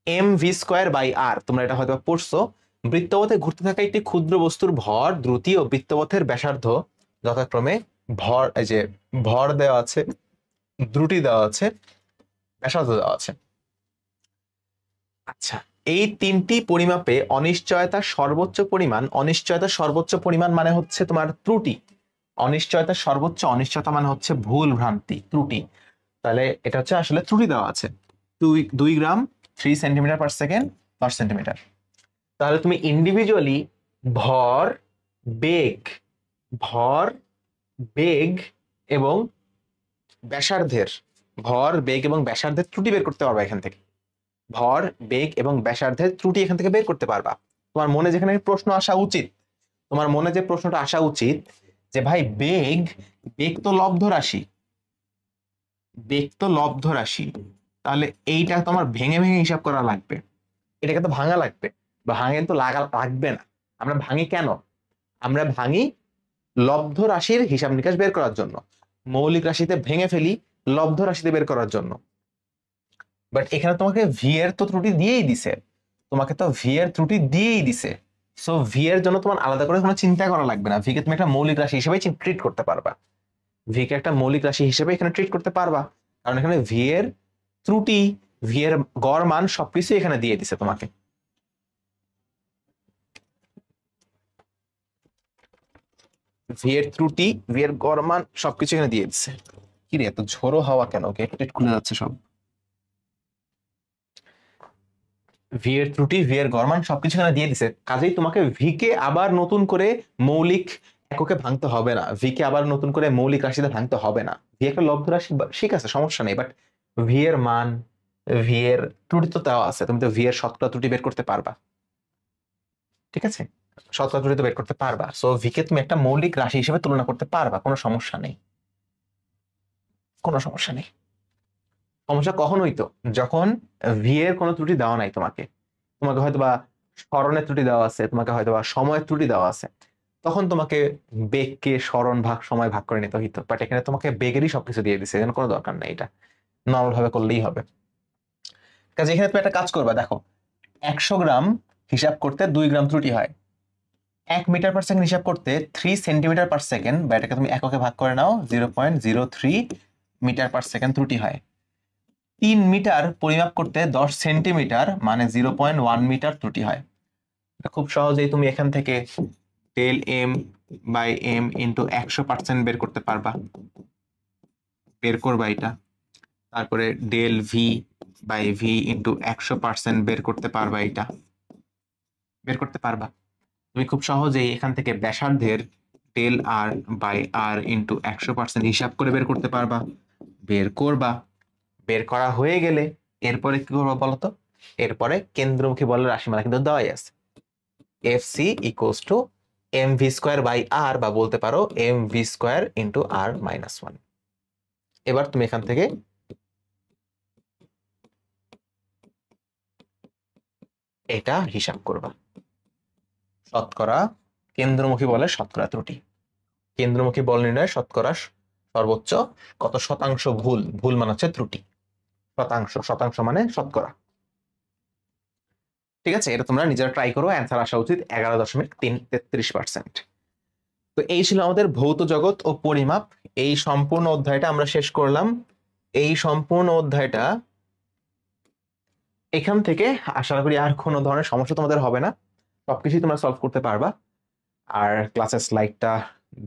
এম ভি স্কোয়ার বাই আর, তোমরা এটা হয়তো পড়ছো। বৃত্তপথে ঘুরতে থাকা একটি ক্ষুদ্র বস্তুর ভর, দ্রুতি ও বৃত্তপথের ব্যাসার্ধ যথাক্রমে ভর, এই যে ভর দেওয়া আছে, দ্রুতি দেওয়া আছে, ব্যাসার্ধ দেওয়া আছে। আচ্ছা, এই তিনটি পরিমাপে অনিশ্চয়তার সর্বোচ্চ পরিমাণ, অনিশ্চয়তার সর্বোচ্চ পরিমাণ মানে হচ্ছে তোমার ত্রুটি, অনিশ্চয়তার সর্বোচ্চ, অনিশ্চয়তা মানে হচ্ছে ভুল ভ্রান্তি, ত্রুটি। তাহলে এটা হচ্ছে আসলে ত্রুটি দেওয়া আছে 2 গ্রাম 3 সেন্টিমিটার পার সেকেন্ড পার সেন্টিমিটার। তাহলে তুমি ইন্ডিভিজুয়ালি ভর, বেগ, ভর, বেগ এবং ব্যাসার্ধের, ভর, বেগ এবং ব্যাসার্ধের ত্রুটি বের করতে পারবা এখান থেকে। ভর, বেগ এবং ব্যাসার্ধের ত্রুটি এখান থেকে বের করতে পারবা। তোমার মনে যেখানে প্রশ্ন আসা উচিত, তোমার মনে যে প্রশ্নটা আসা উচিত যে ভাই বেগ, বেগ তো লব্ধ রাশি, বেগ তো লব্ধ রাশি, তাহলে এইটা তোমার ভেঙে ভেঙে হিসাব করা লাগবে, এটাকে তো ভাঙা লাগবে, বা ভাঙে তো লাগবে না। আমরা ভাঙি কেন? আমরা ভাঙি লব্ধ রাশির হিসাব নিকাশ বের করার জন্য, মৌলিক রাশিতে ভেঙে ফেলি লব্ধ রাশিতে বের করার জন্য। বাট এখানে তোমাকে ভি এর তো ত্রুটি দিয়েই দিছে, তোমাকে তো ভি এর ত্রুটি দিয়েই দিছে, সো ভি এর জন্য তোমার আলাদা করে কোনো চিন্তা করা লাগবে না, ভি কে তুমি একটা মৌলিক রাশি হিসেবে ট্রিট করতে পারবা, ভি কে একটা মৌলিক রাশি হিসেবে এখানে ট্রিট করতে পারবা, কারণ এখানে ভি এর ত্রুটি, ভি এর গড় মান সবকিছু এখানে দিয়ে দিছে তোমাকে। ভি এর ত্রুটি, ভি এর গড় মান সবকিছু এখানে দিয়ে দিচ্ছে। কি রে, এত ঝোড়ো হাওয়া কেন? গেট টেট খুলে যাচ্ছে সব। ভি এর ত্রুটি, ভি এর গড় মান সবকিছু এখানে দিয়ে দিছে, কাজেই তোমাকে ভি কে আবার নতুন করে মৌলিক এককে ভাঙতে হবে না, ভি কে আবার নতুন করে মৌলিক রাশিতে ভাঙতে হবে না। ভি একটা লব্ধ রাশি, ঠিক আছে, সমস্যা নেই, বাট ভি এর মান, ভি এর ত্রুটি তো দেওয়া আছে, তুমি তো ভি এর শতকরা ত্রুটি বের করতে পারবা, ঠিক আছে? শতকরা ত্রুটি তো বের করতে পারবা, সো ভি কে তুমি একটা মৌলিক রাশি হিসেবে তুলনা করতে পারবা, কোনো সমস্যা নেই, কোনো সমস্যা নেই। সমস্যা কখন হইতো? যখন ভি এর কোনো ত্রুটি দেওয়া নাই তোমাকে, তোমাকে হয়তোবা স্মরণের ত্রুটি দেওয়া আছে, তোমাকে হয়তোবা সময়ের ত্রুটি দেওয়া আছে, তখন তোমাকে বেগকে স্মরণ ভাগ সময় ভাগ করে নিতে হইতো, বাট এখানে তোমাকে বেগেরই সবকিছু দিয়ে দিছে, এখানে কোনো দরকার নেই, এটা নর্মাল ভাবে করলেই হবে। কাজে এখানে তুমি একটা কাজ করবা, দেখো 100 গ্রাম হিসাব করতে 2 গ্রাম ত্রুটি হয়, 1 মিটার পার সেকেন্ড হিসাব করতে 3 সেন্টিমিটার পার সেকেন্ড, বা এটাকে তুমি এককে ভাগ করে নাও, 0.03 মিটার পার সেকেন্ড ত্রুটি হয়। 3 মিটার পরিমাপ করতে 10 সেন্টিমিটার মানে 0.1 মিটার ত্রুটি হয়। খুব সহজেই তুমি এখান থেকে del m by m into 100% বের করতে পারবা, বের করবা এটা। তারপরে del v by v into 100% বের করতে পারবা, এটা বের করতে পারবা। তুমি খুব সহজেই এখান থেকে ব্যাসার্ধের del r by r into 100% হিসাব করে বের করতে পারবা, বের করবা। বের করা হয়ে গেলে এরপরে কি করবো বলতো? এরপরে কেন্দ্রমুখী বলের রাশিমালা কিন্তু দেওয়াই আছে, F C equals to M V square by R, বা বলতে পারো M V square into R minus 1। এবার তুমি এখান থেকে এটা হিসাব করবা, শতকরা কেন্দ্রমুখী বলের শতকরা ত্রুটি, কেন্দ্রমুখী বল নির্ণয়ের শতকরা সর্বোচ্চ কত শতাংশ ভুল, ভুল মানে হচ্ছে ত্রুটি, শতাংশ, শতাংশ মানে শতকরা। ঠিক আছে, এটা তোমরা নিজেরা ট্রাই করো, অ্যান্সার আসা উচিত 11.333%। তো তো এই ছিল আমাদের ভৌত জগৎ ও পরিমাপ। এই সম্পূর্ণ অধ্যায়টা আমরা শেষ করলাম। এই সম্পূর্ণ অধ্যায়টা এখান থেকে আশা করি আর কোনো ধরনের সমস্যা তোমাদের হবে না, সবকিছুই তোমরা সলভ করতে পারবা। আর ক্লাসের স্লাইডটা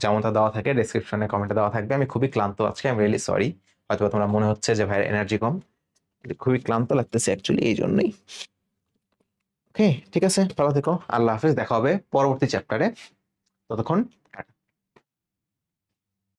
যেমনটা দেওয়া থাকে ডেসক্রিপশনে কমেন্টে দেওয়া থাকবে। আমি খুবই ক্লান্ত আজকে, আই এম রিয়েলি সরি। হয়তো তোমরা মনে হচ্ছে যে ভাইয়ের এনার্জি কম, খুবই ক্লান্ত লাগতেছে অ্যাকচুয়ালি, এই জন্যই। ওকে, ঠিক আছে, ভালো থেকো, আল্লাহ হাফেজ, দেখা হবে পরবর্তী চ্যাপ্টারে। ততক্ষণ